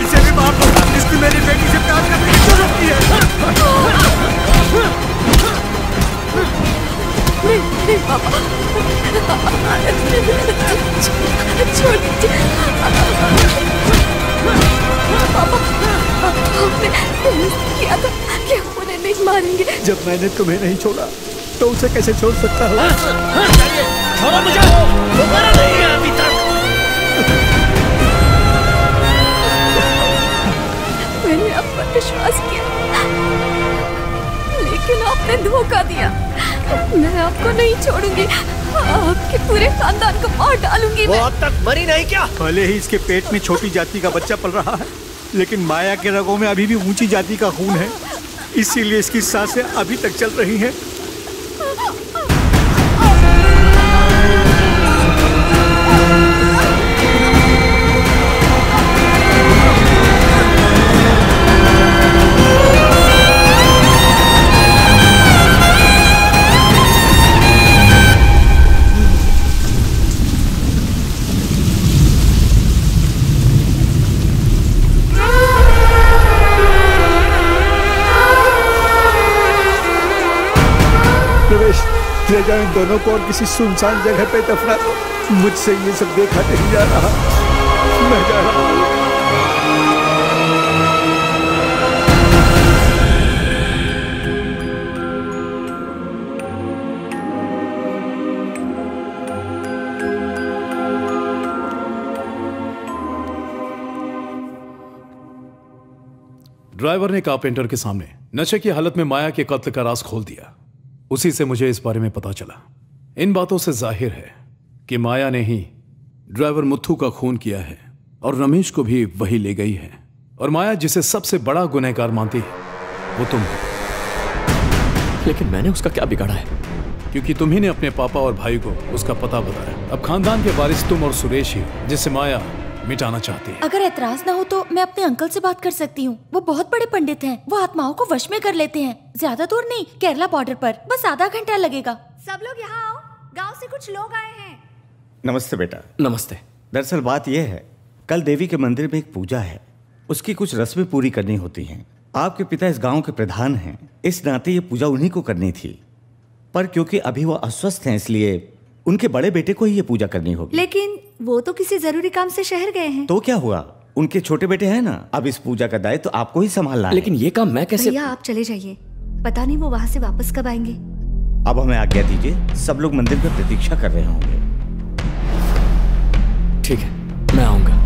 [SPEAKER 3] इसे भी माफ कर, इसने मेरी बेटी से प्यार करने की जरूरत की है।
[SPEAKER 8] नहीं पापा, छोड़ दीजिए पापा। आपने किया था कि हम उन्हें नहीं मारेंगे।
[SPEAKER 3] जब मैंने तुम्हें नहीं छोड़ा तो उसे कैसे छोड़ सकता हूँ?
[SPEAKER 6] छोड़ो मुझे, दोबारा नहीं है अभी तक।
[SPEAKER 8] मैंने आप पर विश्वास किया, लेकिन आपने धोखा दिया। मैं आपको नहीं छोड़ूंगी, आपके पूरे खानदान को मार डालूंगी।
[SPEAKER 6] वो अब तक मरी नहीं क्या?
[SPEAKER 3] भले ही इसके पेट में छोटी जाति का बच्चा पल रहा है, लेकिन माया के रगों में अभी भी ऊंची जाति का खून है, इसीलिए इसकी सांसें अभी तक चल रही हैं। ले जाओ इन दोनों को और किसी सुनसान जगह पे दफना दो। मुझसे ये सब देखा नहीं जा रहा, मैं जा रहा हूँ।
[SPEAKER 16] ड्राइवर ने कारपेंटर के सामने नशे की हालत में माया के कत्ल का राज खोल दिया। उसी से मुझे इस बारे में पता चला। इन बातों से जाहिर है कि माया ने ही ड्राइवर मुथ्थू का खून किया है और रमेश को भी वही ले गई है। और माया जिसे सबसे बड़ा गुनहगार मानती है वो तुम हो।
[SPEAKER 19] लेकिन मैंने उसका क्या बिगाड़ा है?
[SPEAKER 16] क्योंकि तुम्ही ने अपने पापा और भाई को उसका पता बताया। अब खानदान के वारिस तुम और सुरेश ही, जिसे माया मिटाना चाहती है।
[SPEAKER 17] अगर ऐतराज ना हो तो मैं अपने अंकल से बात कर सकती हूँ। वो बहुत बड़े पंडित हैं। वो आत्माओं को वश में कर लेते हैं। ज्यादा दूर नहीं, केरला बॉर्डर पर, बस आधा घंटा लगेगा।
[SPEAKER 9] सब लोग यहाँ आओ, गांव से कुछ लोग आए हैं।
[SPEAKER 4] नमस्ते बेटा।
[SPEAKER 19] नमस्ते।
[SPEAKER 4] दरअसल बात यह है, कल देवी के मंदिर में एक पूजा है, उसकी कुछ रस्में पूरी करनी होती हैं। आपके पिता इस गांव के प्रधान हैं, इस नाते ये पूजा उन्हीं को करनी थी, पर क्योंकि अभी वो अस्वस्थ हैं इसलिए उनके बड़े बेटे को ही ये पूजा करनी होगी।
[SPEAKER 9] लेकिन वो तो किसी जरूरी काम से शहर गए हैं।
[SPEAKER 4] तो क्या हुआ, उनके छोटे बेटे हैं ना, अब इस पूजा का दायित्व तो आपको ही संभालना है।
[SPEAKER 19] लेकिन ये काम मैं कैसे?
[SPEAKER 9] भैया आप चले जाइए, पता नहीं वो वहाँ से वापस कब आएंगे।
[SPEAKER 4] अब हमें आज्ञा दीजिए, सब लोग मंदिर में प्रतीक्षा कर रहे होंगे।
[SPEAKER 19] ठीक है, मैं आऊंगा।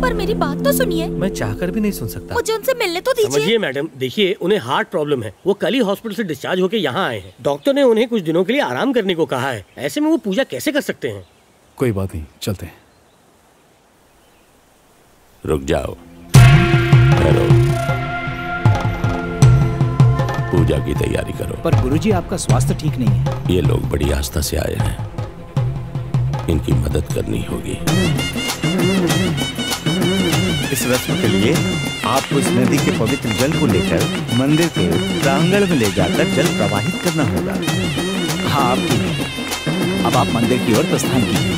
[SPEAKER 17] पर मेरी बात तो सुनिए।
[SPEAKER 6] मैं चाहकर भी नहीं सुन सकता।
[SPEAKER 17] मुझे उनसे मिलने तो दीजिए।
[SPEAKER 6] समझिए मैडम, देखिए उन्हें हार्ट प्रॉब्लम है। वो कल ही हॉस्पिटल से डिस्चार्ज होकर यहाँ आए हैं। डॉक्टर ने उन्हें कुछ दिनों के लिए आराम करने को कहा है। ऐसे में वो पूजा कैसे कर सकते हैं?
[SPEAKER 16] कोई बात नहीं, चलते हैं।
[SPEAKER 15] रुक जाओ, ठहरो, पूजा की तैयारी करो।
[SPEAKER 2] पर गुरुजी आपका स्वास्थ्य ठीक नहीं है।
[SPEAKER 15] ये लोग बड़ी आस्था से आए हैं, इनकी मदद करनी होगी।
[SPEAKER 4] इस रस्म के लिए आपको इस नदी के पवित्र जल को लेकर मंदिर के प्रांगण में ले जाकर जल प्रवाहित करना होगा।
[SPEAKER 2] हाँ, आप ठीक है। अब आप मंदिर की ओर प्रस्थान कीजिए।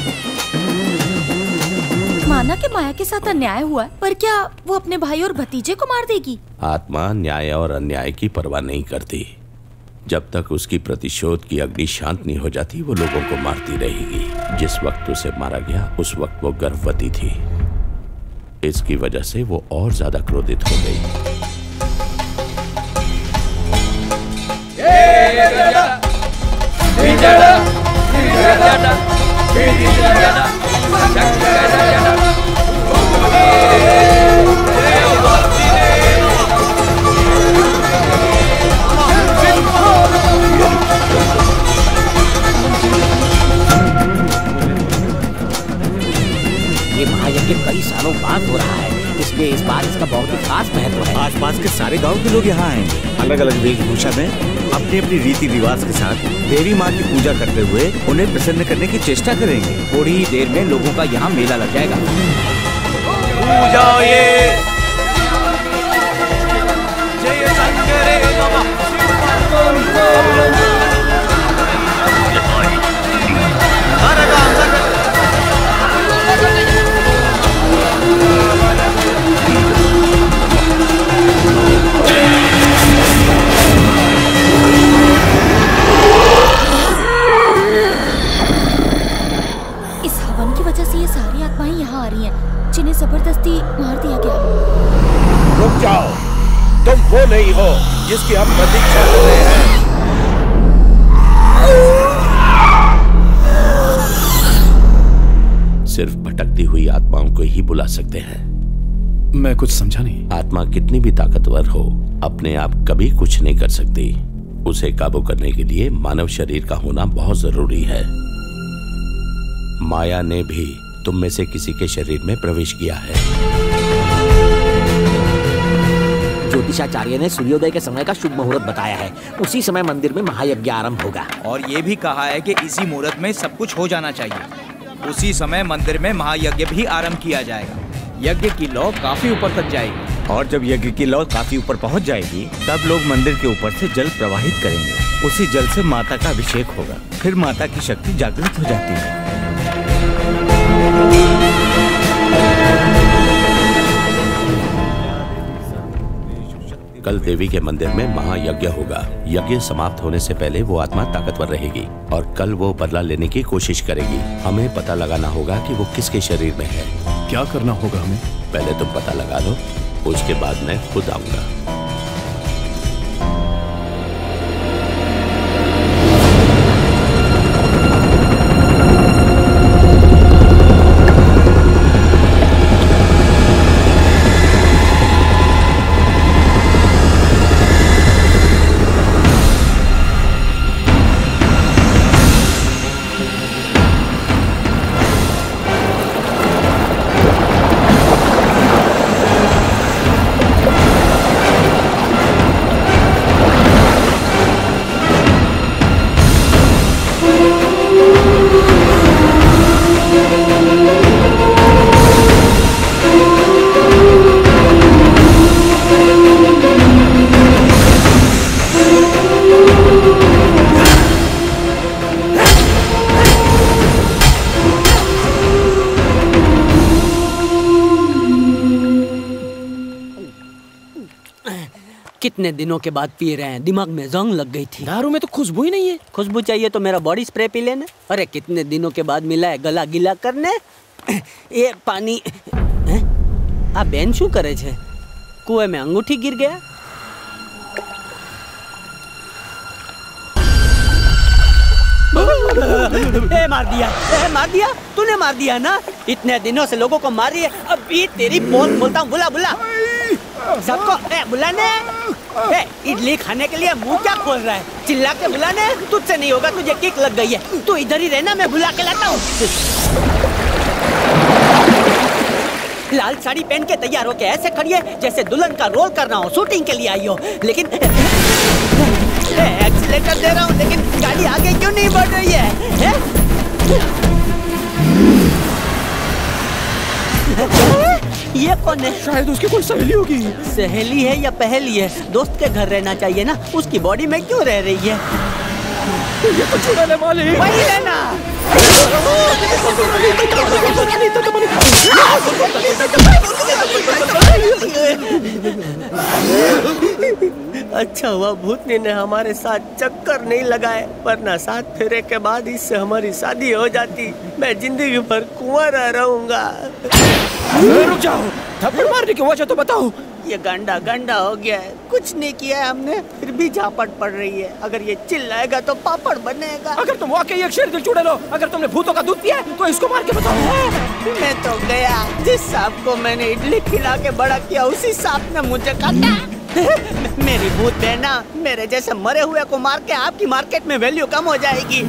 [SPEAKER 17] माना कि माया के साथ अन्याय हुआ, पर क्या वो अपने भाई और भतीजे को मार देगी?
[SPEAKER 15] आत्मा न्याय और अन्याय की परवाह नहीं करती। जब तक उसकी प्रतिशोध की अग्नि शांत नहीं हो जाती, वो लोगों को मारती रहेगी। जिस वक्त उसे मारा गया उस वक्त वो गर्भवती थी, इसकी वजह से वो और ज्यादा क्रोधित हो गई।
[SPEAKER 13] ये महायज्ञ कई सालों बाद हो रहा है, इसलिए इस बार इसका बहुत ही खास महत्व है।
[SPEAKER 4] आसपास के सारे गांव के लोग यहाँ आएंगे, अलग अलग वेशभूषा में अपनी अपनी रीति रिवाज के साथ देवी माँ की पूजा करते हुए उन्हें प्रसन्न करने की चेष्टा करेंगे।
[SPEAKER 2] थोड़ी ही देर में लोगों का यहाँ मेला लग जाएगा।
[SPEAKER 6] पूजा
[SPEAKER 17] वजह से ये सारी आत्माएं यहाँ आ रही हैं, जिन्हें जबरदस्ती मार दिया गया।
[SPEAKER 15] रुक जाओ, तुम वो नहीं हो जिसकी हम प्रतीक्षा कर रहे हैं। सिर्फ भटकती हुई आत्माओं को ही बुला सकते हैं।
[SPEAKER 16] मैं कुछ समझा नहीं।
[SPEAKER 15] आत्मा कितनी भी ताकतवर हो, अपने आप कभी कुछ नहीं कर सकती। उसे काबू करने के लिए मानव शरीर का होना बहुत जरूरी है। माया ने भी तुम में से किसी के शरीर में प्रवेश किया है।
[SPEAKER 6] ज्योतिषाचार्य ने सूर्योदय के समय का शुभ मुहूर्त बताया है। उसी समय मंदिर में महायज्ञ आरंभ होगा।
[SPEAKER 2] और ये भी कहा है कि इसी मुहूर्त में सब कुछ हो जाना चाहिए। उसी समय मंदिर में महायज्ञ भी आरंभ किया जाएगा। यज्ञ की लौ काफी ऊपर तक जाएगी।
[SPEAKER 4] और जब यज्ञ की लौ काफी ऊपर पहुंच जाएगी, तब लोग मंदिर के ऊपर से जल प्रवाहित करेंगे। उसी जल से माता का अभिषेक होगा। फिर माता की शक्ति जागृत हो जाती है।
[SPEAKER 15] कल देवी के मंदिर में महायज्ञ होगा। यज्ञ समाप्त होने से पहले वो आत्मा ताकतवर रहेगी और कल वो बदला लेने की कोशिश करेगी। हमें पता लगाना होगा कि वो किसके शरीर में है।
[SPEAKER 16] क्या करना होगा हमें?
[SPEAKER 15] पहले तुम पता लगा लो, उसके बाद मैं खुद आऊंगा।
[SPEAKER 12] कितने दिनों के बाद पी रहे हैं, दिमाग में जंग लग गई थी।
[SPEAKER 6] दारू में तो खुशबू ही नहीं है।
[SPEAKER 12] खुशबू चाहिए तो मेरा बॉडी स्प्रे पी लेना। अरे कितने दिनों के बाद मिला है गला गीला करने। ये पानी आ बेन शू करे छे? कुएं में अंगूठी गिर गया। मार दिया तूने मार दिया ना। इतने दिनों से लोगों को मारी है, अभी तेरी पोल बोलता हूँ। बुला सबको बुलाने। इडली खाने के लिए मुंह क्या खोल रहा है? चिल्ला के बुलाने। तुझसे नहीं होगा, तुझे किक लग गई है। तू इधर ही रहना, मैं बुला के लाता हूँ। लाल साड़ी पहन के तैयार होके ऐसे खड़ी है जैसे दुल्हन का रोल करना हो, शूटिंग के लिए आई हो। लेकिन एक्सीलेटर दे रहा हूँ, लेकिन गाड़ी आगे क्यों नहीं बढ़ रही है? ये कौन है?
[SPEAKER 6] शायद उसकी कोई सहेली होगी।
[SPEAKER 12] सहेली है या पहेली है? दोस्त के घर रहना चाहिए ना, उसकी बॉडी में क्यों रह रही है?
[SPEAKER 6] ये तो चुड़ैल वाली
[SPEAKER 12] वही रहना।
[SPEAKER 11] अच्छा हुआ भूतनी ने हमारे साथ चक्कर नहीं लगाए, वरना 7 फेरे के बाद इससे हमारी शादी हो जाती। मैं जिंदगी भर कुंवारा रहूंगा।
[SPEAKER 6] रुक जाओ, थप्पड़ मारने की वजह तो बताओ।
[SPEAKER 12] ये गंदा हो गया है। कुछ नहीं किया है हमने, फिर भी झापट पड़ रही है। अगर ये चिल्लाएगा तो पापड़ बनेगा।
[SPEAKER 6] अगर तुम वाकई एक शेर दिल चुड़ैल हो, अगर तुमने भूतों का दूध पिया है, तो इसको मार के बताओ।
[SPEAKER 12] मैं तो गया। जिस सांप को मैंने इडली खिला के बड़ा किया, उसी सांप ने मुझे काटा। मेरी भूत बहना, मेरे जैसे मरे हुए को मार के आपकी मार्केट में वैल्यू कम हो जाएगी।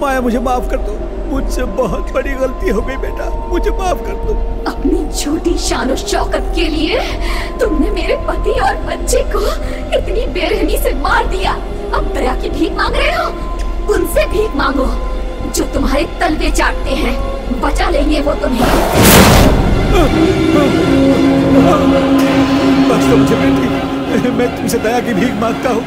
[SPEAKER 3] माया मुझे माफ कर दो, मुझसे बहुत बड़ी गलती हो गई बेटा, मुझे माफ कर दो।
[SPEAKER 8] अपनी छोटी शान और शौकत के लिए तुमने मेरे पति और बच्चे को इतनी बेरहमी से मार दिया। अब दया की भीख मांग रहे हो? उनसे भीख मांगो जो तुम्हारे तलवे चाटते हैं, बचा लेंगे वो तुम्हें।
[SPEAKER 3] बस मुझे बेटी, मैं तुमसे दया की भीख मांगता हूँ।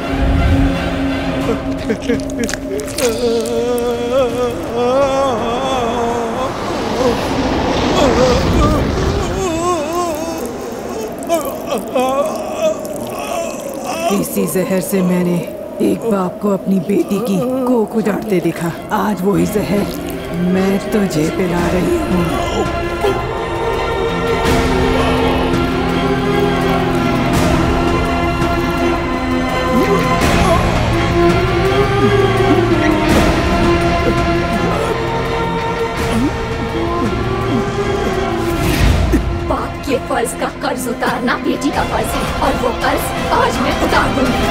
[SPEAKER 20] इसी जहर से मैंने एक बाप को अपनी बेटी की कोख उजाड़ते देखा। आज वही जहर मैं तुझे पिला रही हूँ।
[SPEAKER 8] बाप के फर्ज का कर्ज उतारना बेटी का फर्ज है, और वो कर्ज आज मैं उतार दूंगी।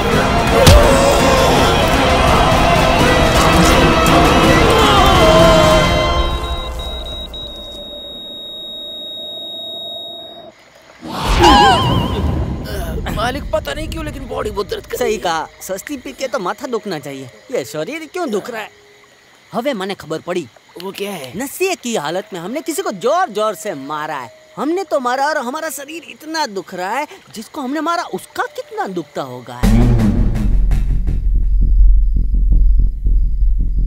[SPEAKER 12] मालिक पता नहीं क्यों लेकिन बॉडी बहुत दर्द कर। सही कहा, सस्ती पी के तो माथा दुखना चाहिए, ये शरीर क्यों दुख रहा है? हवे मने खबर पड़ी। वो क्या है? नशे की हालत में हमने किसी को जोर जोर से मारा है। हमने तो मारा और हमारा शरीर इतना दुख रहा है, जिसको हमने मारा उसका कितना दुखता होगा।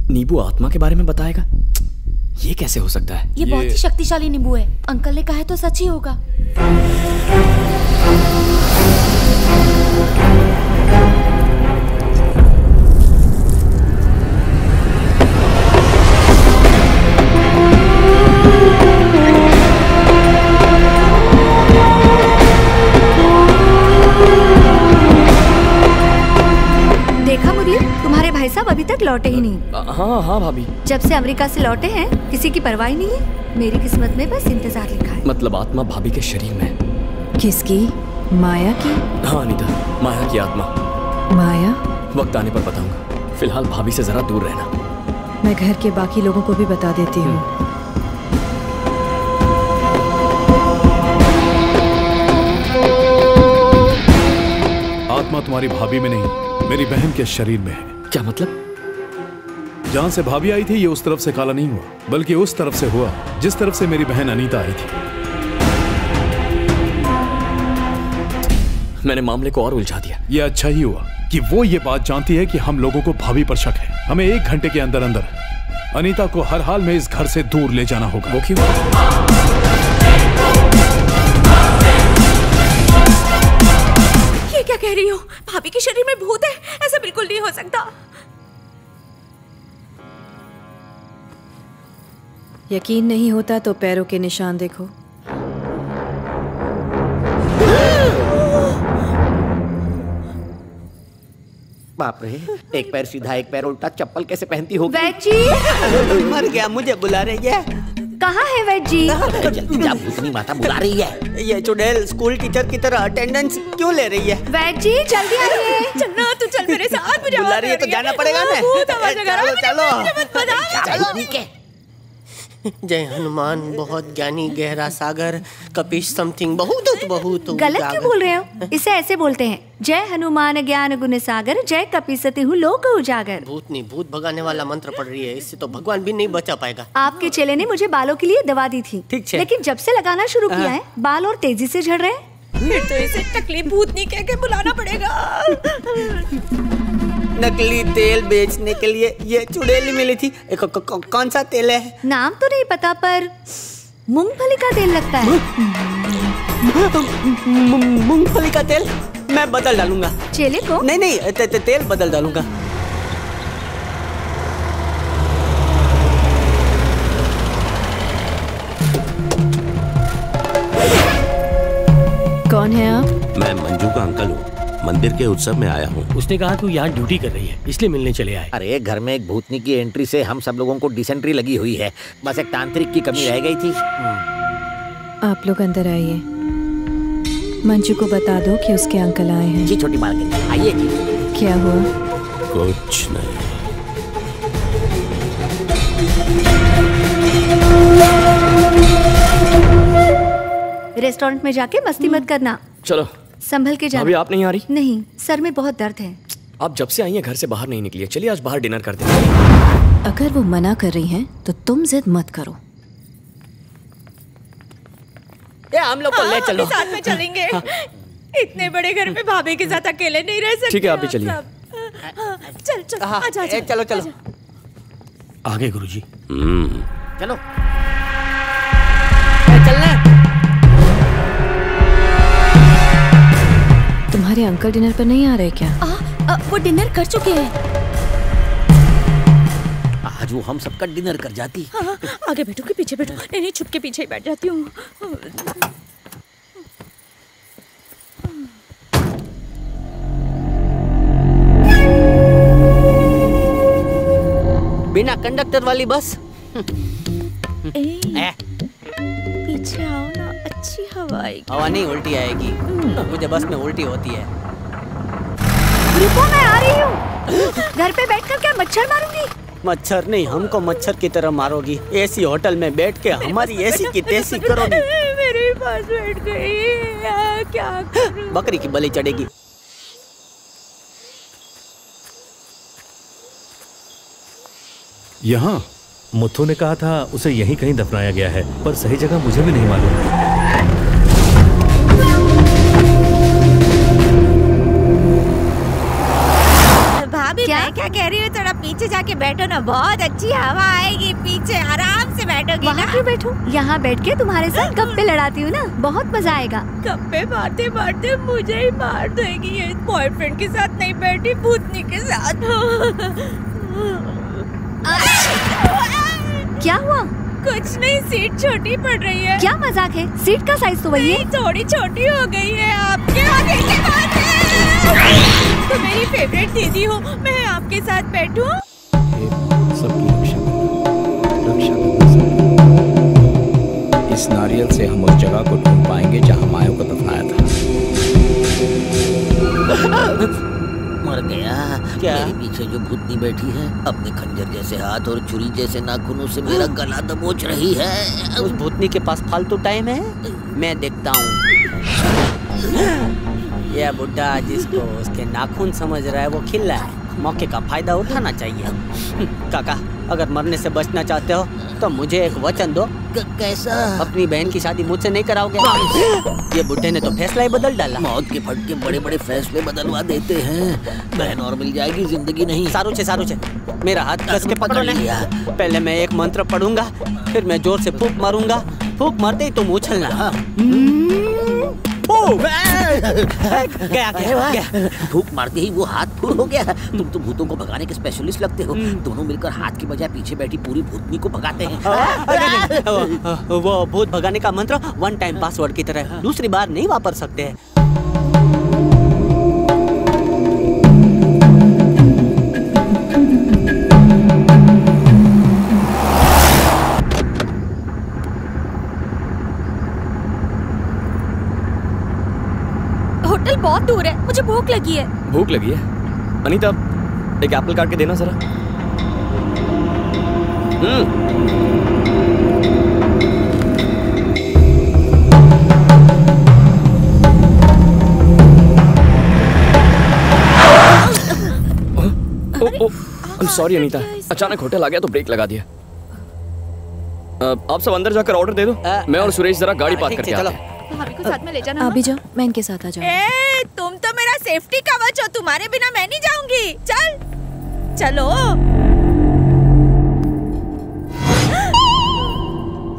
[SPEAKER 11] नींबू आत्मा के बारे में बताएगा? ये कैसे हो सकता है?
[SPEAKER 17] ये बहुत ही शक्तिशाली नींबू है। अंकल ने कहा है तो सच ही होगा।
[SPEAKER 9] देखा मुरली, तुम्हारे भाई साहब अभी तक लौटे ही नहीं।
[SPEAKER 11] हाँ हाँ भाभी।
[SPEAKER 9] जब से अमेरिका से लौटे हैं किसी की परवाह नहीं है। मेरी किस्मत में बस इंतजार लिखा है।
[SPEAKER 11] मतलब आत्मा भाभी के शरीर में?
[SPEAKER 20] किसकी? माया की?
[SPEAKER 11] हाँ अनीता, माया की आत्मा।
[SPEAKER 20] माया?
[SPEAKER 11] वक्त आने पर बताऊंगा, फिलहाल भाभी से जरा दूर रहना।
[SPEAKER 20] मैं घर के बाकी लोगों को भी बता देती हूँ।
[SPEAKER 16] आत्मा तुम्हारी भाभी में नहीं, मेरी बहन के शरीर में है।
[SPEAKER 11] क्या मतलब?
[SPEAKER 16] जहां से भाभी आई थी ये उस तरफ से काला नहीं हुआ, बल्कि उस तरफ से हुआ जिस तरफ से मेरी बहन अनीता आई थी।
[SPEAKER 11] मैंने मामले को और उलझा दिया।
[SPEAKER 16] ये अच्छा ही हुआ कि वो ये बात जानती है कि हम लोगों को भाभी पर शक है। हमें 1 घंटे के अंदर अंदर अनीता को हर हाल में इस घर से दूर ले जाना होगा।
[SPEAKER 11] वो क्यों?
[SPEAKER 17] ये क्या कह रही हो? भाभी के शरीर में भूत है? ऐसा बिल्कुल नहीं हो सकता।
[SPEAKER 20] यकीन नहीं होता तो पैरों के निशान देखो।
[SPEAKER 6] बाप रे, एक पैर सीधा एक पैर उल्टा, चप्पल कैसे पहनती होगी?
[SPEAKER 9] वैद जी!
[SPEAKER 12] मर गया, मुझे बुला रही है।
[SPEAKER 9] कहाँ है वैद जी?
[SPEAKER 6] जल्दी जा, भूतनी माता बुला रही है।
[SPEAKER 12] ये चुड़ैल स्कूल टीचर की तरह अटेंडेंस क्यों ले रही है?
[SPEAKER 9] वैद जी जल्दी आइए।
[SPEAKER 17] चन्ना तू चल मेरे साथ, मुझे
[SPEAKER 12] बुला रही है तो जाना पड़ेगा ना।
[SPEAKER 6] चलो।
[SPEAKER 21] जय हनुमान बहुत ज्ञानी गहरा सागर कपीश समथिंग बहुत बहुत
[SPEAKER 9] गलत क्यों बोल रहे हो? इसे ऐसे बोलते हैं, जय हनुमान ज्ञान गुण सागर जय कपीसति हूँ लोक उजागर।
[SPEAKER 21] भूतनी भूत भगाने वाला मंत्र पढ़ रही है, इससे तो भगवान भी नहीं बचा पाएगा।
[SPEAKER 9] आपके चेले ने मुझे बालों के लिए दवा दी थी, लेकिन जब से लगाना शुरू किया है बाल और तेजी से झड़ रहे हैं।
[SPEAKER 17] फिर तो इसे टकली भूतनी कह के बुलाना पड़ेगा।
[SPEAKER 12] नकली तेल बेचने के लिए ये चुड़ैल मिली थी। कौन सा तेल है?
[SPEAKER 9] नाम तो नहीं पता पर मूंगफली का तेल लगता है।
[SPEAKER 12] मूंगफली का तेल? मैं बदल डालूंगा।
[SPEAKER 9] चेले को?
[SPEAKER 12] नहीं तेल बदल डालूंगा।
[SPEAKER 20] कौन है आप?
[SPEAKER 15] मैं मंजू का अंकल हूँ, मंदिर के उत्सव में आया हूँ।
[SPEAKER 11] उसने कहा तू यहाँ ड्यूटी कर रही है, इसलिए मिलने चले आए।
[SPEAKER 6] अरे घर में एक भूतनी की एंट्री से हम सब लोगों को डिसेंट्री लगी हुई है, बस एक तांत्रिक की कमी रह गई थी।
[SPEAKER 20] आप लोग अंदर आइए। मंजू को बता दो कि उसके अंकल आए हैं।
[SPEAKER 6] जी छोटी मालकिन, आइए जी।
[SPEAKER 20] क्या हुआ?
[SPEAKER 15] कुछ नहीं।
[SPEAKER 9] रेस्टोरेंट में जाके मस्ती मत करना।
[SPEAKER 10] चलो
[SPEAKER 9] संभल के जाना।
[SPEAKER 10] अभी आप नहीं आ रही?
[SPEAKER 9] नहीं, सर में बहुत दर्द है।
[SPEAKER 10] आप जब से आई हैं घर से बाहर नहीं निकली है। चलिए आज बाहर डिनर करते हैं।
[SPEAKER 22] अगर वो मना कर रही हैं तो तुम जिद मत करो।
[SPEAKER 12] ये हम लोग को ले चलो।
[SPEAKER 14] हम भी साथ में चलेंगे। इतने बड़े घर में भाभी के साथ अकेले नहीं रह सकते।
[SPEAKER 10] ठीक है, आप भी चलिए।
[SPEAKER 14] चल चल आजा आजा।
[SPEAKER 12] चलो चलो
[SPEAKER 10] आगे गुरुजी।
[SPEAKER 12] चलो चलना।
[SPEAKER 22] तुम्हारे अंकल डिनर पर नहीं आ रहे क्या?
[SPEAKER 17] वो डिनर कर चुके हैं।
[SPEAKER 13] आज वो हम सबका डिनर कर जाती।
[SPEAKER 17] हाँ, आगे बैठो कि पीछे बैठो? नहीं छुप के पीछे ही बैठ जाती हूँ।
[SPEAKER 12] बिना कंडक्टर वाली बस।
[SPEAKER 17] पीछे आओ ना, अच्छी हवा आएगी।
[SPEAKER 12] हवा नहीं, उल्टी आएगी। मुझे बस में उल्टी होती है।
[SPEAKER 9] रुको, मैं आ रही हूँ। घर पे बैठकर क्या मच्छर मारूंगी?
[SPEAKER 12] मच्छर नहीं, हमको मच्छर की तरह मारोगी। एसी होटल में बैठ के हमारी एसी की तेजी करोगी।
[SPEAKER 17] मेरे पास बैठ गई, क्या करूं?
[SPEAKER 12] बकरी की बलि चढ़ेगी।
[SPEAKER 23] यहाँ मुथु ने कहा था उसे यहीं कहीं दफनाया गया है, पर सही जगह मुझे भी नहीं मालूम है।
[SPEAKER 14] भाभी मैं क्या कह रही हूँ, थोड़ा पीछे जाके बैठो ना, बहुत अच्छी हवा आएगी। पीछे आराम से बैठोगी ना।
[SPEAKER 9] क्यों बैठूं? यहाँ बैठ के तुम्हारे साथ गप्पे लड़ाती हूँ ना, बहुत मजा आएगा।
[SPEAKER 14] गप्पे मारते मारते मुझे ही मार देगी ये। बॉयफ्रेंड के साथ नहीं बैठी, भूतनी के साथ।
[SPEAKER 9] क्या हुआ?
[SPEAKER 14] कुछ नहीं, सीट छोटी पड़ रही है।
[SPEAKER 9] क्या मजाक है? सीट का साइज तो वही है।
[SPEAKER 14] थोड़ी छोटी हो गई है आपके आगे के बाद। तो मेरी फेवरेट दीदी हो, मैं आपके साथ बैठूं?
[SPEAKER 2] सबकी रक्षा करना। इस नारियल से हम उस जगह को ढूंढ पाएंगे जहाँ माया को दफनाया था।
[SPEAKER 13] मर गया।
[SPEAKER 12] क्या?
[SPEAKER 13] मेरे पीछे जो भूतनी बैठी है अपने खंजर जैसे हाथ और छुरी जैसे नाखूनों से मेरा गला दबोच रही है।
[SPEAKER 12] उस भूतनी के पास फालतू टाइम है, मैं देखता हूँ। यह बुड्ढा जिसको उसके नाखून समझ रहा है वो खिल रहा है। मौके का फायदा उठाना चाहिए। काका, अगर मरने से बचना चाहते हो तो मुझे एक वचन दो।
[SPEAKER 13] कैसा?
[SPEAKER 12] अपनी बहन की शादी मुझसे नहीं कराओगे? ये बुड्ढे ने तो फैसला ही बदल डाला।
[SPEAKER 13] मौत के फटके बड़े बड़े फैसले बदलवा देते हैं। बहन और मिल जाएगी, जिंदगी नहीं।
[SPEAKER 12] सारूचे मेरा हाथ कस के पकड़ो ना। पहले मैं एक मंत्र पढ़ूंगा, फिर मैं जोर से फूंक मारूंगा। फूंक मारते ही तुम उछलना।
[SPEAKER 13] गया। फूंक मारते ही वो हाथ फूल हो गया। तुम तो भूतों को भगाने के स्पेशलिस्ट लगते हो। दोनों मिलकर हाथ की बजाय पीछे बैठी पूरी भूतनी को भगाते हैं।
[SPEAKER 12] वो भूत भगाने का मंत्र वन टाइम पासवर्ड की तरह है, दूसरी बार नहीं वापर सकते हैं।
[SPEAKER 17] होटल बहुत दूर है, मुझे भूख लगी है।
[SPEAKER 10] भूख लगी है? अनीता, एक एप्पल काट के देना जरा। सॉरी अनीता, अचानक होटल आ गया तो ब्रेक लगा दिया। आप सब अंदर जाकर ऑर्डर दे दो। मैं और सुरेश जरा गाड़ी पार्क करके आते हैं।
[SPEAKER 14] भाभी को साथ में ले जाना।
[SPEAKER 22] आप भी जाओ, मैं इनके साथ आ जाऊँ।
[SPEAKER 14] तुम तो मेरा सेफ्टी कवच हो, तुम्हारे बिना मैं नहीं जाऊंगी। चलो।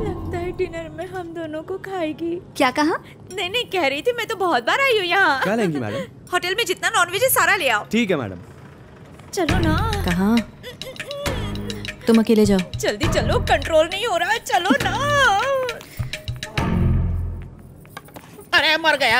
[SPEAKER 14] लगता है डिनर में हम दोनों को खाएगी।
[SPEAKER 9] क्या कहा?
[SPEAKER 14] नहीं कह रही थी, मैं तो बहुत बार आई हूँ यहाँ।
[SPEAKER 3] क्या लेंगी मैडम?
[SPEAKER 14] होटल में जितना नॉनवेज है सारा ले आओ।
[SPEAKER 3] ठीक है मैडम।
[SPEAKER 14] चलो ना।
[SPEAKER 22] कहाँ? तुम अकेले जाओ।
[SPEAKER 14] जल्दी चलो, कंट्रोल नहीं हो रहा है। चलो ना।
[SPEAKER 13] अरे मर गया।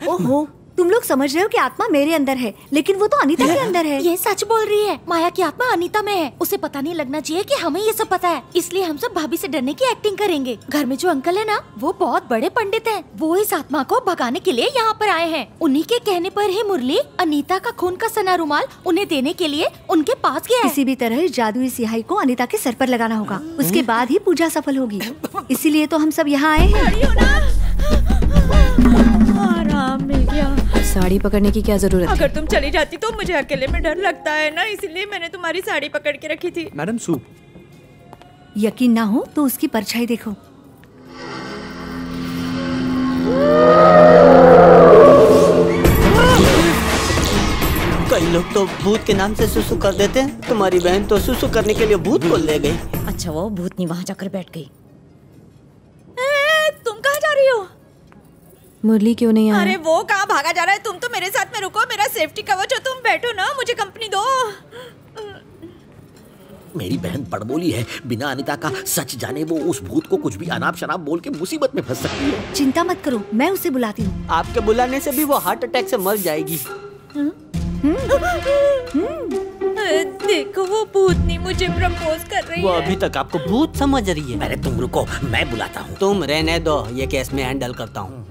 [SPEAKER 12] ओहो,
[SPEAKER 9] तुम लोग समझ रहे हो कि आत्मा मेरे अंदर है, लेकिन वो तो अनीता के अंदर है।
[SPEAKER 17] ये सच बोल रही है। माया की आत्मा अनीता में है। उसे पता नहीं लगना चाहिए कि हमें ये सब पता है, इसलिए हम सब भाभी से डरने की एक्टिंग करेंगे। घर में जो अंकल है ना, वो बहुत बड़े पंडित हैं। वो इस आत्मा को भगाने के लिए यहाँ पर आए हैं। उन्हीं के कहने पर ही मुरली अनीता का खून का सना रुमाल उन्हें देने के लिए उनके पास गया है।
[SPEAKER 9] किसी भी तरह इस जादुई स्याही को अनीता के सर पर लगाना होगा, उसके बाद ही पूजा सफल होगी। इसीलिए तो हम सब यहाँ आए हैं।
[SPEAKER 14] आराम मिल गया।
[SPEAKER 22] साड़ी पकड़ने की क्या जरूरत है?
[SPEAKER 14] अगर तुम चली जाती तो मुझे अकेले में डर लगता है ना, इसलिए मैंने तुम्हारी साड़ी पकड़ के रखी थी।
[SPEAKER 2] Madam soup.
[SPEAKER 9] यकीन ना हो तो उसकी परछाई देखो।
[SPEAKER 12] कई लोग तो भूत के नाम से सुसु कर देते हैं। तुम्हारी बहन तो सुसु करने के लिए भूत को ले गई।
[SPEAKER 14] अच्छा, वो भूतनी वहाँ जाकर बैठ गई। तुम कहाँ जा रही हो?
[SPEAKER 22] मुरली क्यों नहीं आया?
[SPEAKER 14] अरे वो कहाँ भागा जा रहा है? तुम तो मेरे साथ में रुको, मेरा सेफ्टी कवच हो। तुम बैठो ना, मुझे कंपनी दो।
[SPEAKER 13] मेरी बहन बड़बोली है, बिना अनीता का सच जाने वो उस भूत को कुछ भी अनाप शनाप बोल के मुसीबत में फंस सकती है।
[SPEAKER 9] चिंता मत करो, मैं उसे बुलाती हूँ।
[SPEAKER 12] आपके बुलाने से भी वो हार्ट अटैक से मर जाएगी।
[SPEAKER 14] देखो, वो भूतनी मुझे प्रपोज कर रही है।
[SPEAKER 12] वो अभी तक आपको भूत समझ रही है।
[SPEAKER 13] अरे तुम रुको, मैं बुलाता हूँ।
[SPEAKER 12] तुम रहने दो, ये केस में हैंडल करता हूँ।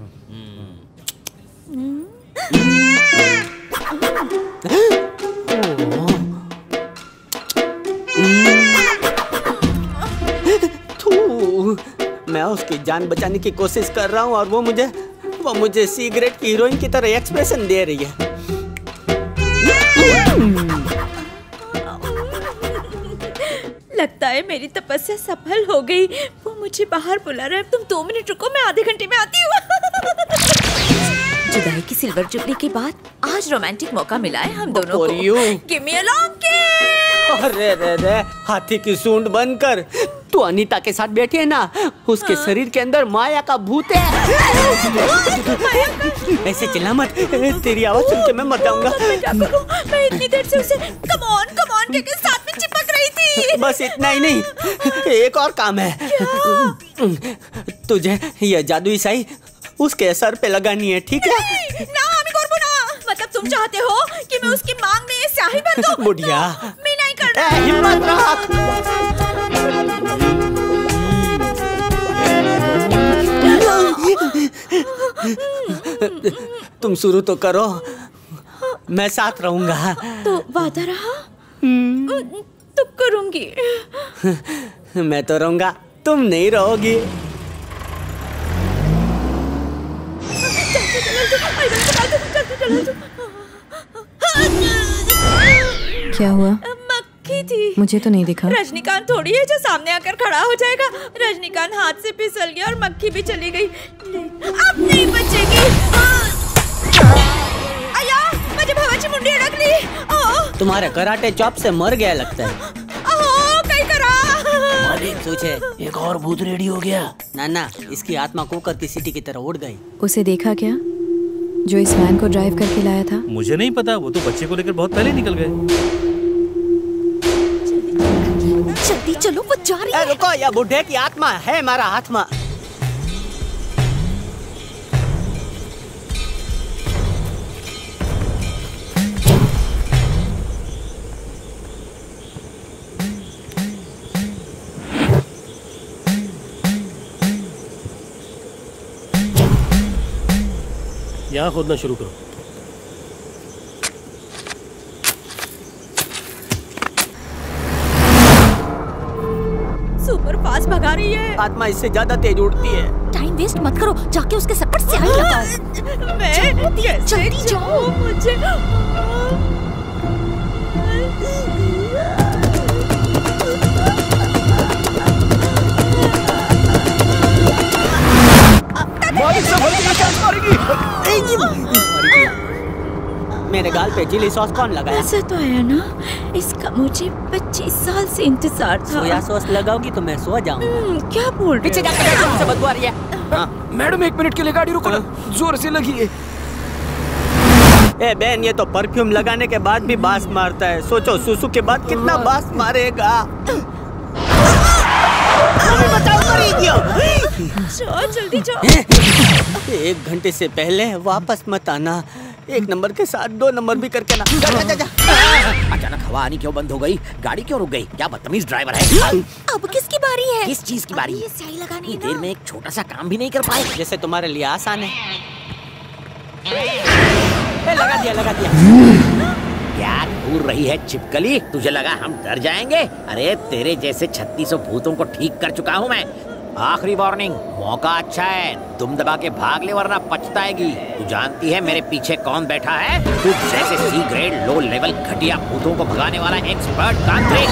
[SPEAKER 12] मैं उसकी जान बचाने की कोशिश कर रहा हूँ और वो मुझे सिगरेट की हीरोइन की तरह एक्सप्रेशन दे रही है।
[SPEAKER 14] लगता है मेरी तपस्या सफल हो गई। वो मुझे बाहर बुला रहा है। तुम 2 मिनट रुको, मैं आधे घंटे में आती हूँ। जुदाई की सिल्वर जुबली के बाद आज रोमांटिक मौका मिला है हम दोनों को। गिव मी अ लॉन्ग किस।
[SPEAKER 12] अरे रे रे, हाथी की सूंड बनकर तू अनीता के साथ बैठी है ना, उसके शरीर के अंदर माया का भूत है। ऐसे चिल्ला मत, तेरी आवाज सुन के मैं मर जाऊंगा।
[SPEAKER 14] मैं इतनी देर से उसे कम ऑन के साथ में चिपक रही थी।
[SPEAKER 12] बस इतना ही नहीं, एक और काम है। तुझे ये जादुई स्याही उसके सर पे लगानी है, ठीक है?
[SPEAKER 14] ना मतलब तुम चाहते हो कि मैं उसकी मांग में ये स्याही भर दूं?
[SPEAKER 12] बुढ़िया,
[SPEAKER 14] मैं नहीं करना।
[SPEAKER 12] हिम्मत रख। तुम शुरू तो करो, मैं साथ रहूंगा।
[SPEAKER 14] तो वादा रहा? तो करूंगी।
[SPEAKER 12] मैं तो रहूंगा, तुम नहीं रहोगी।
[SPEAKER 22] क्या हुआ?
[SPEAKER 14] मक्खी थी।
[SPEAKER 22] मुझे तो नहीं दिखा।
[SPEAKER 14] रजनीकांत थोड़ी है जो सामने आकर खड़ा हो जाएगा। रजनीकांत हाथ से फिसल गया और मक्खी भी चली गई। अब नहीं बचेगी। आया, मुझे भवाची मुंडी अड़क ली।
[SPEAKER 12] तुम्हारे कराटे चॉप से मर गया लगता है।
[SPEAKER 14] कहीं करा।
[SPEAKER 12] सोचे एक और भूत रेडी हो गया। ना, इसकी आत्मा कुकर की सीटी की तरह उड़ गई।
[SPEAKER 22] उसे देखा क्या, जो इस वैन को ड्राइव करके लाया था?
[SPEAKER 23] मुझे नहीं पता, वो तो बच्चे को लेकर बहुत पहले निकल गए।
[SPEAKER 17] जल्दी चलो, वो जा रही है।
[SPEAKER 12] रुको, यह बुढ़े की आत्मा है हमारा आत्मा।
[SPEAKER 11] यहाँ खोदना शुरू करो।
[SPEAKER 14] सुपर फास्ट भगा रही है।
[SPEAKER 12] आत्मा इससे ज्यादा तेज उड़ती है।
[SPEAKER 17] टाइम वेस्ट मत करो, जाके उसके सर पर स्याही लगाओ।
[SPEAKER 14] मैं
[SPEAKER 17] जल्दी जाओ।
[SPEAKER 14] मुझे
[SPEAKER 12] मेरे गाल पे चिली सॉस कौन लगाया?
[SPEAKER 14] ऐसा तो है ना, इसका मुझे 25 साल से इंतजार था।
[SPEAKER 12] सोया सॉस लगाओगी तो मैं सो जाऊंगा।
[SPEAKER 14] क्या बोल रहे?
[SPEAKER 12] पीछे जाकर बदबू आ रही है।
[SPEAKER 2] मैडम 1 मिनट के लिए गाड़ी रुको ना, जोर से लगी है।
[SPEAKER 12] ए बहन, ये तो परफ्यूम लगाने के बाद भी बास मारता है। सोचो सुसु के बाद कितना बास मारेगा। बचाओ,
[SPEAKER 14] जल्दी जाओ।
[SPEAKER 12] 1 घंटे से पहले वापस मत आना। 1 नंबर के साथ 2 नंबर भी करके ना। जा, जा, जा, जा।
[SPEAKER 13] अचानक हवा आनी क्यों बंद हो गई? गाड़ी क्यों रुक गई? क्या बदतमीज ड्राइवर है?
[SPEAKER 17] अब किसकी बारी है?
[SPEAKER 13] किस चीज की बारी?
[SPEAKER 17] ये स्याही लगानी है
[SPEAKER 13] देर में एक छोटा सा काम भी नहीं कर पाए।
[SPEAKER 12] जैसे तुम्हारे लिए आसान है। लगा दिया, लगा दिया।
[SPEAKER 13] क्या घूर रही है छिपकली? तुझे लगा हम डर जाएंगे? अरे तेरे जैसे 3600 भूतों को ठीक कर चुका हूँ मैं। आखिरी वार्निंग, मौका अच्छा है, तुम दबा के भाग ले वरना पछताएगी। तू जानती है मेरे पीछे कौन बैठा है? तू जैसे सी ग्रेड लो लेवल घटिया भूतों को भगाने वाला एक्सपर्ट तांत्रिक।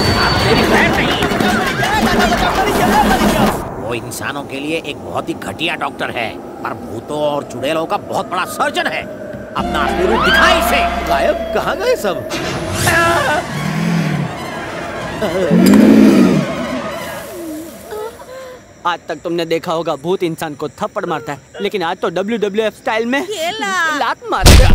[SPEAKER 13] वो इंसानों के लिए एक बहुत ही घटिया डॉक्टर है, पर भूतों और चुड़ैलों का बहुत बड़ा सर्जन है। अपना असली रूप दिखा इसे।
[SPEAKER 6] गायब कहाँ गए सब?
[SPEAKER 12] आज तक तुमने देखा होगा भूत इंसान को थप्पड़ मारता है, लेकिन आज तो WWF स्टाइल में लात मारता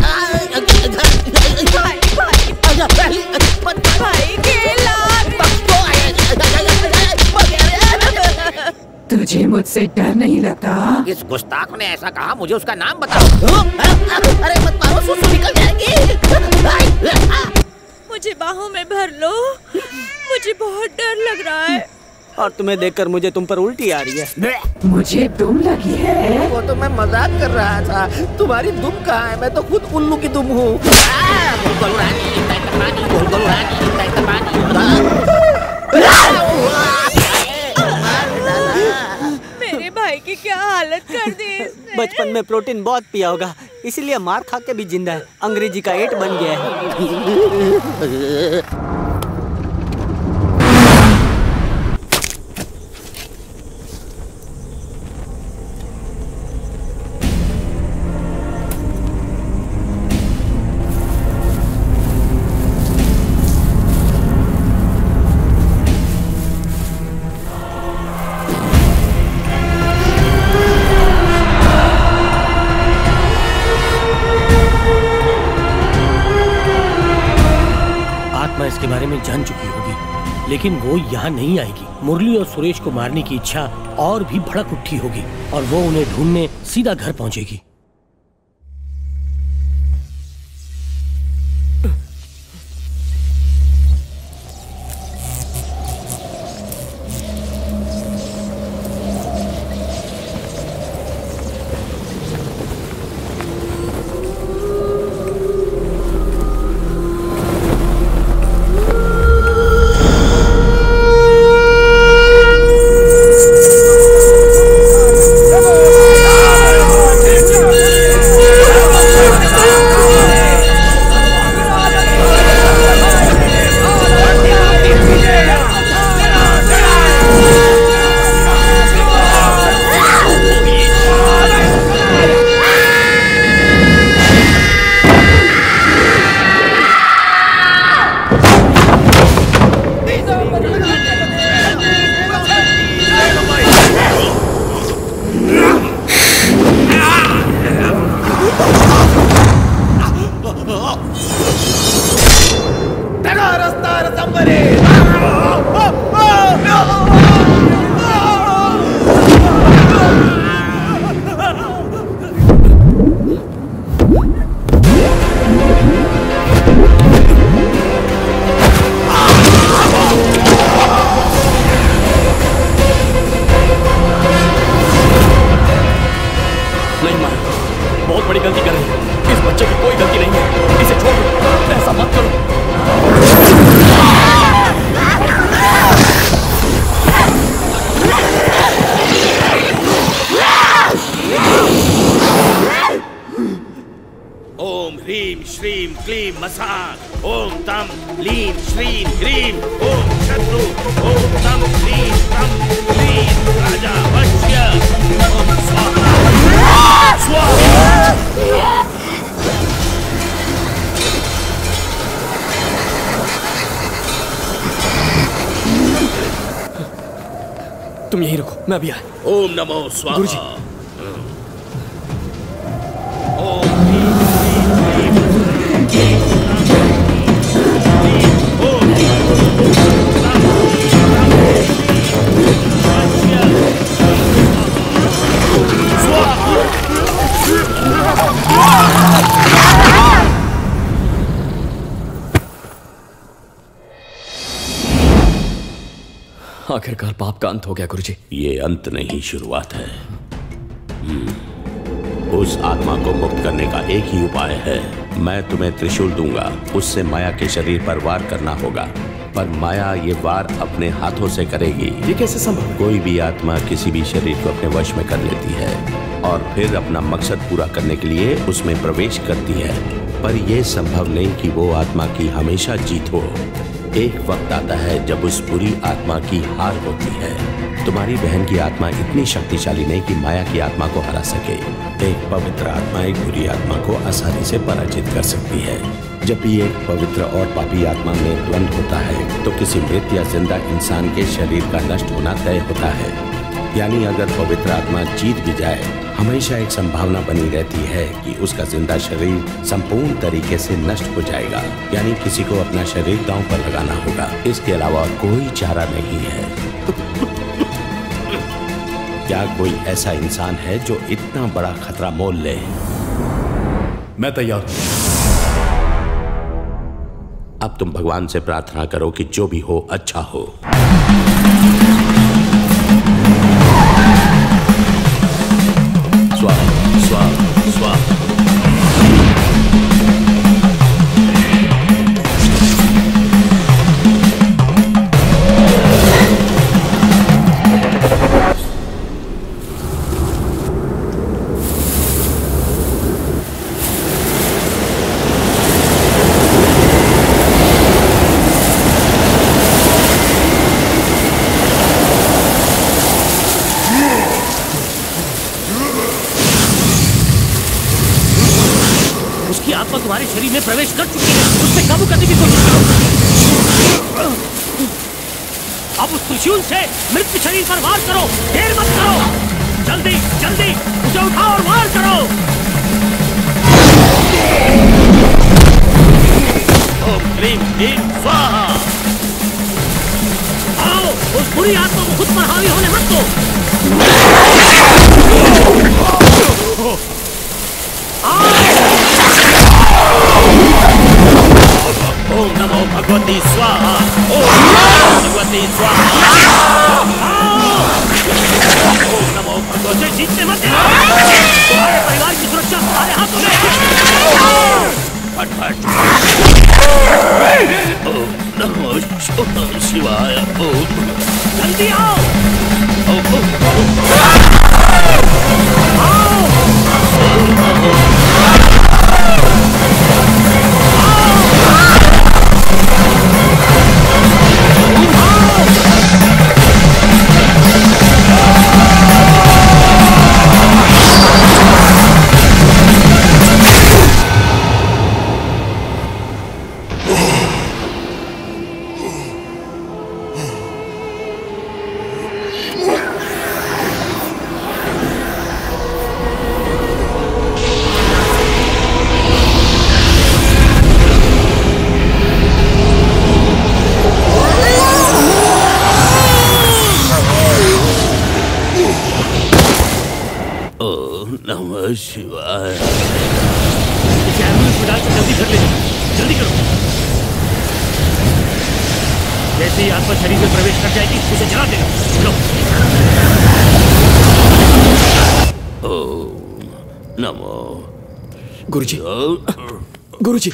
[SPEAKER 20] तुझे मुझसे डर नहीं लगता?
[SPEAKER 13] इस गुस्ताख ने ऐसा कहा, मुझे उसका नाम बताओ। अरे मत मारो, सुसु निकल जाएगी।
[SPEAKER 14] मुझे बाहों में भर लो, मुझे बहुत डर लग रहा है।
[SPEAKER 12] और तुम्हें देखकर मुझे तुम पर उल्टी आ रही है।
[SPEAKER 20] मुझे दुम लगी है।
[SPEAKER 6] वो तो मैं मजाक कर रहा था। तुम्हारी दुम कहाँ है? मैं तो खुद उल्लू की दुम हूँ।
[SPEAKER 14] मेरे भाई की क्या हालत कर दी इसने।
[SPEAKER 12] बचपन में प्रोटीन बहुत पिया होगा, इसीलिए मार खा के भी जिंदा है। अंग्रेजी का 8 बन गया है।
[SPEAKER 6] इसके बारे में जान चुकी होगी, लेकिन वो यहाँ नहीं आएगी। मुरली और सुरेश को मारने की इच्छा और भी भड़क उठी होगी और वो उन्हें ढूंढने सीधा घर पहुंचेगी। तुम यहीं रुको, मैं अभी आया।
[SPEAKER 15] ओम नमो स्वाहा।
[SPEAKER 6] गुरुजी।
[SPEAKER 15] स्वाहा।
[SPEAKER 10] आखिरकार पाप का अंत हो गया गुरुजी।
[SPEAKER 15] ये अंत नहीं, शुरुआत है। उस आत्मा को मुक्त करने का एक ही उपाय है। मैं तुम्हें त्रिशूल दूंगा, उससे माया के शरीर पर वार करना होगा, पर माया ये वार अपने हाथों से करेगी।
[SPEAKER 10] ये कैसे संभव?
[SPEAKER 15] कोई भी आत्मा किसी भी शरीर को अपने वश में कर लेती है और फिर अपना मकसद पूरा करने के लिए उसमें प्रवेश करती है, पर यह संभव नहीं कि वो आत्मा की हमेशा जीत हो। एक वक्त आता है जब उस बुरी आत्मा की हार होती है। तुम्हारी बहन की आत्मा इतनी शक्तिशाली नहीं कि माया की आत्मा को हरा सके। एक पवित्र आत्मा एक बुरी आत्मा को आसानी से पराजित कर सकती है। जब भी एक पवित्र और पापी आत्मा में द्वंद्व होता है तो किसी मृत या जिंदा इंसान के शरीर का नष्ट होना तय होता है। यानी अगर पवित्र आत्मा जीत भी जाए, हमेशा एक संभावना बनी रहती है कि उसका जिंदा शरीर संपूर्ण तरीके से नष्ट हो जाएगा। यानी किसी को अपना शरीर दांव पर लगाना होगा, इसके अलावा कोई चारा नहीं है। क्या कोई ऐसा इंसान है जो इतना बड़ा खतरा मोल ले?
[SPEAKER 16] मैं तैयार हूं।
[SPEAKER 15] अब तुम भगवान से प्रार्थना करो कि जो भी हो अच्छा हो। स्वाहा स्वाहा स्वाहा।
[SPEAKER 6] तुम्हारे शरीर में प्रवेश कर चुकी है, उससे काबू करने की कोशिश करो। अब उस त्रिशूल से मृत शरीर पर वार करो, देर मत करो। जल्दी जल्दी उसे उठाओ और वार करो। ओम क्लीम क्लीम स्वाहा। आओ, उस बुरी आत्मा को खुद पर हावी होने मत दो। ओम नमो भगवती स्वाहा। ओम नमो भगवती स्वाहा। ओम नमो भगवती। जीतने मत देना। तुम्हारे परिवार की सुरक्षा तुम्हारे हाथों में है। फट ओम नमो शिवाय। ओम जल्दी आओ। नमः शिवाय। इसे एम्बुलेंस में डाल के जल्दी कर ले, जल्दी करो। जैसे ही आत्मा शरीर में प्रवेश कर जाएगी उसे जला देना। लो। ओम नमो।
[SPEAKER 10] गुरुजी, गुरुजी।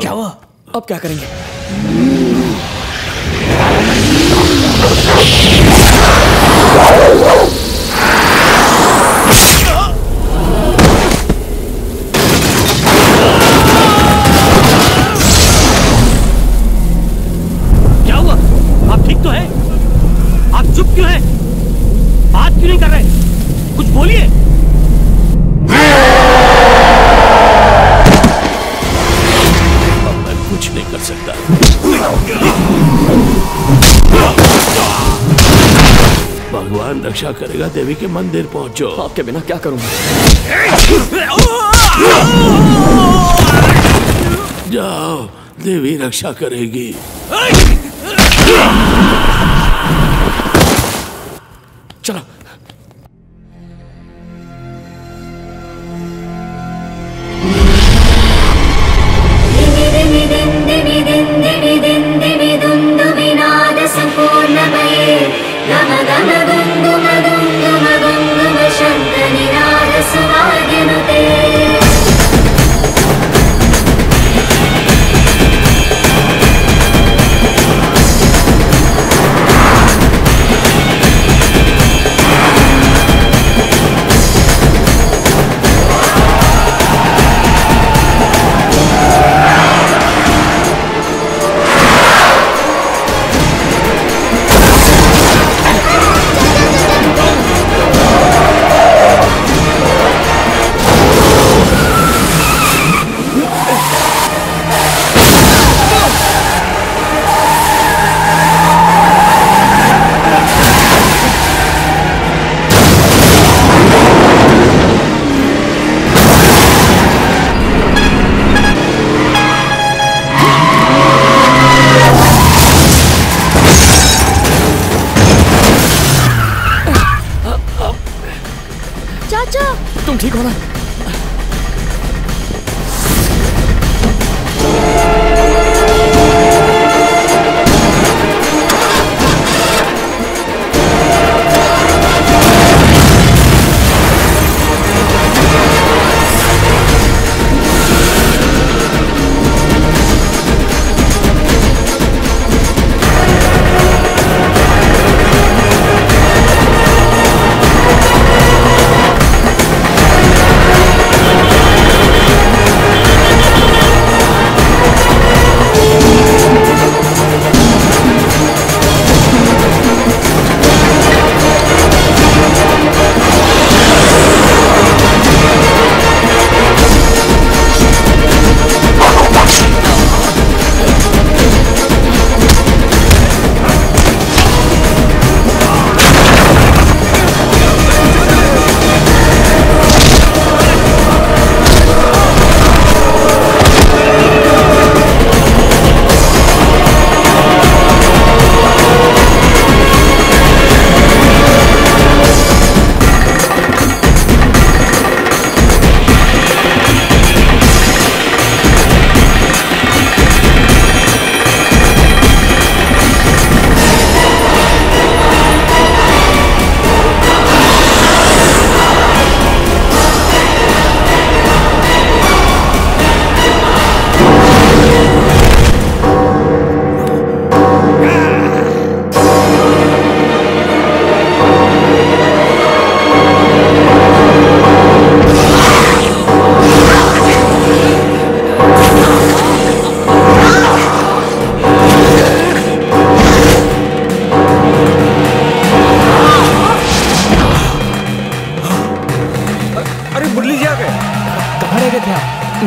[SPEAKER 10] क्या हुआ? अब क्या करेंगे?
[SPEAKER 6] क्या हुआ? आप ठीक तो हैं? आप चुप क्यों हैं? बात क्यों नहीं कर रहे? कुछ बोलिए।
[SPEAKER 15] अब मैं कुछ नहीं कर सकता। भगवान रक्षा करेगा। देवी के मंदिर पहुंचो।
[SPEAKER 10] आपके बिना क्या करूंगा?
[SPEAKER 15] जाओ, देवी रक्षा करेगी।
[SPEAKER 10] चलो।
[SPEAKER 8] मेरे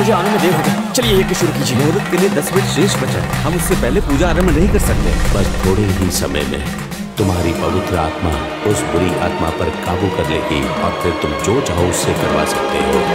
[SPEAKER 11] मुझे आने में देर हो गई। चलिए यज्ञ शुरू कीजिए।
[SPEAKER 4] मुहूर्त के लिए 10 मिनट शेष बचा है। हम उससे पहले पूजा आरंभ नहीं कर सकते।
[SPEAKER 15] बस थोड़े ही समय में तुम्हारी पवित्र आत्मा उस बुरी आत्मा पर काबू कर लेगी और फिर तुम जो चाहो उससे करवा सकते हो।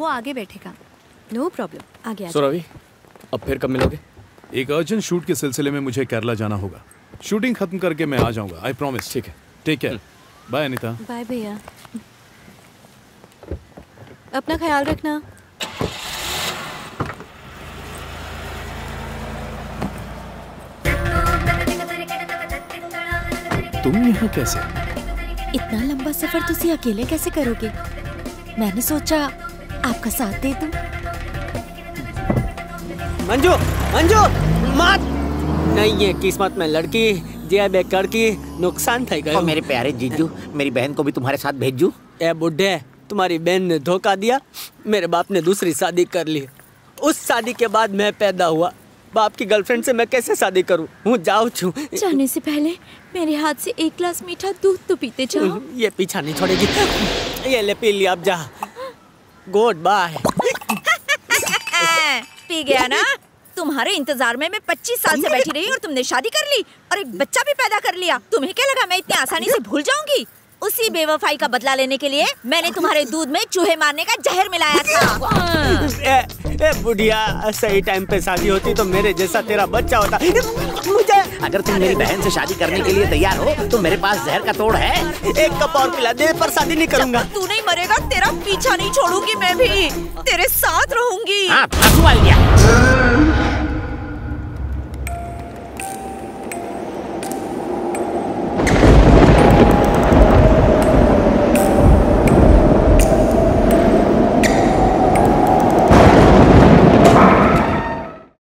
[SPEAKER 22] आगे बैठेगा। नो प्रॉब्लम, आगे आ
[SPEAKER 16] सो रवि,
[SPEAKER 11] अब फिर कब मिलोगे?
[SPEAKER 16] एक अर्जेंट शूट के सिलसिले में मुझे केरला जाना होगा। शूटिंग खत्म करके मैं आ जाऊंगा, आई प्रॉमिस।
[SPEAKER 11] ठीक है,
[SPEAKER 16] take care. Bye Anita.
[SPEAKER 22] Bye भैया, अपना ख्याल रखना।
[SPEAKER 16] तुम यहाँ कैसे?
[SPEAKER 17] इतना लंबा सफर तुसी अकेले कैसे करोगे? मैंने सोचा आपका साथ दे दूं।
[SPEAKER 12] मंजू, मंजू, मत! नहीं, ये किस्मत में लड़की जे बेकार की नुकसान થઈ गयो।
[SPEAKER 13] मेरे प्यारे जीजू, मेरी बहन को भी तुम्हारे साथ भेजू?
[SPEAKER 12] ए बुड्ढे, तुम्हारी बहन ने धोखा दिया, मेरे बाप ने दूसरी शादी कर ली। उस शादी के बाद मैं पैदा हुआ, बाप की गर्लफ्रेंड से मैं कैसे शादी करूं? हूँ जाऊँ छू।
[SPEAKER 14] जाने से पहले मेरे हाथ से एक ग्लास मीठा दूध तो पीते जाओ।
[SPEAKER 12] ये पीछा नहीं छोड़ेगी। ये ले पी लिया, अब जा। Good bye.
[SPEAKER 14] पी गया ना? तुम्हारे इंतजार में मैं 25 साल से बैठी रही और तुमने शादी कर ली और एक बच्चा भी पैदा कर लिया। तुम्हें क्या लगा मैं इतनी आसानी से भूल जाऊंगी? उसी बेवफाई का बदला लेने के लिए मैंने तुम्हारे दूध में चूहे मारने का जहर मिलाया था।
[SPEAKER 12] ए बुढ़िया, सही टाइम पे शादी होती तो मेरे जैसा तेरा बच्चा होता। मुझे
[SPEAKER 13] अगर तुम मेरी बहन से शादी करने के लिए तैयार हो तो मेरे पास जहर का तोड़ है।
[SPEAKER 12] एक कप और पिला दे, पर शादी नहीं करूंगा।
[SPEAKER 14] तू नहीं मरेगा, तेरा पीछा नहीं छोड़ूंगी मैं भी, तेरे साथ रहूंगी।
[SPEAKER 13] हाँ, आइडिया।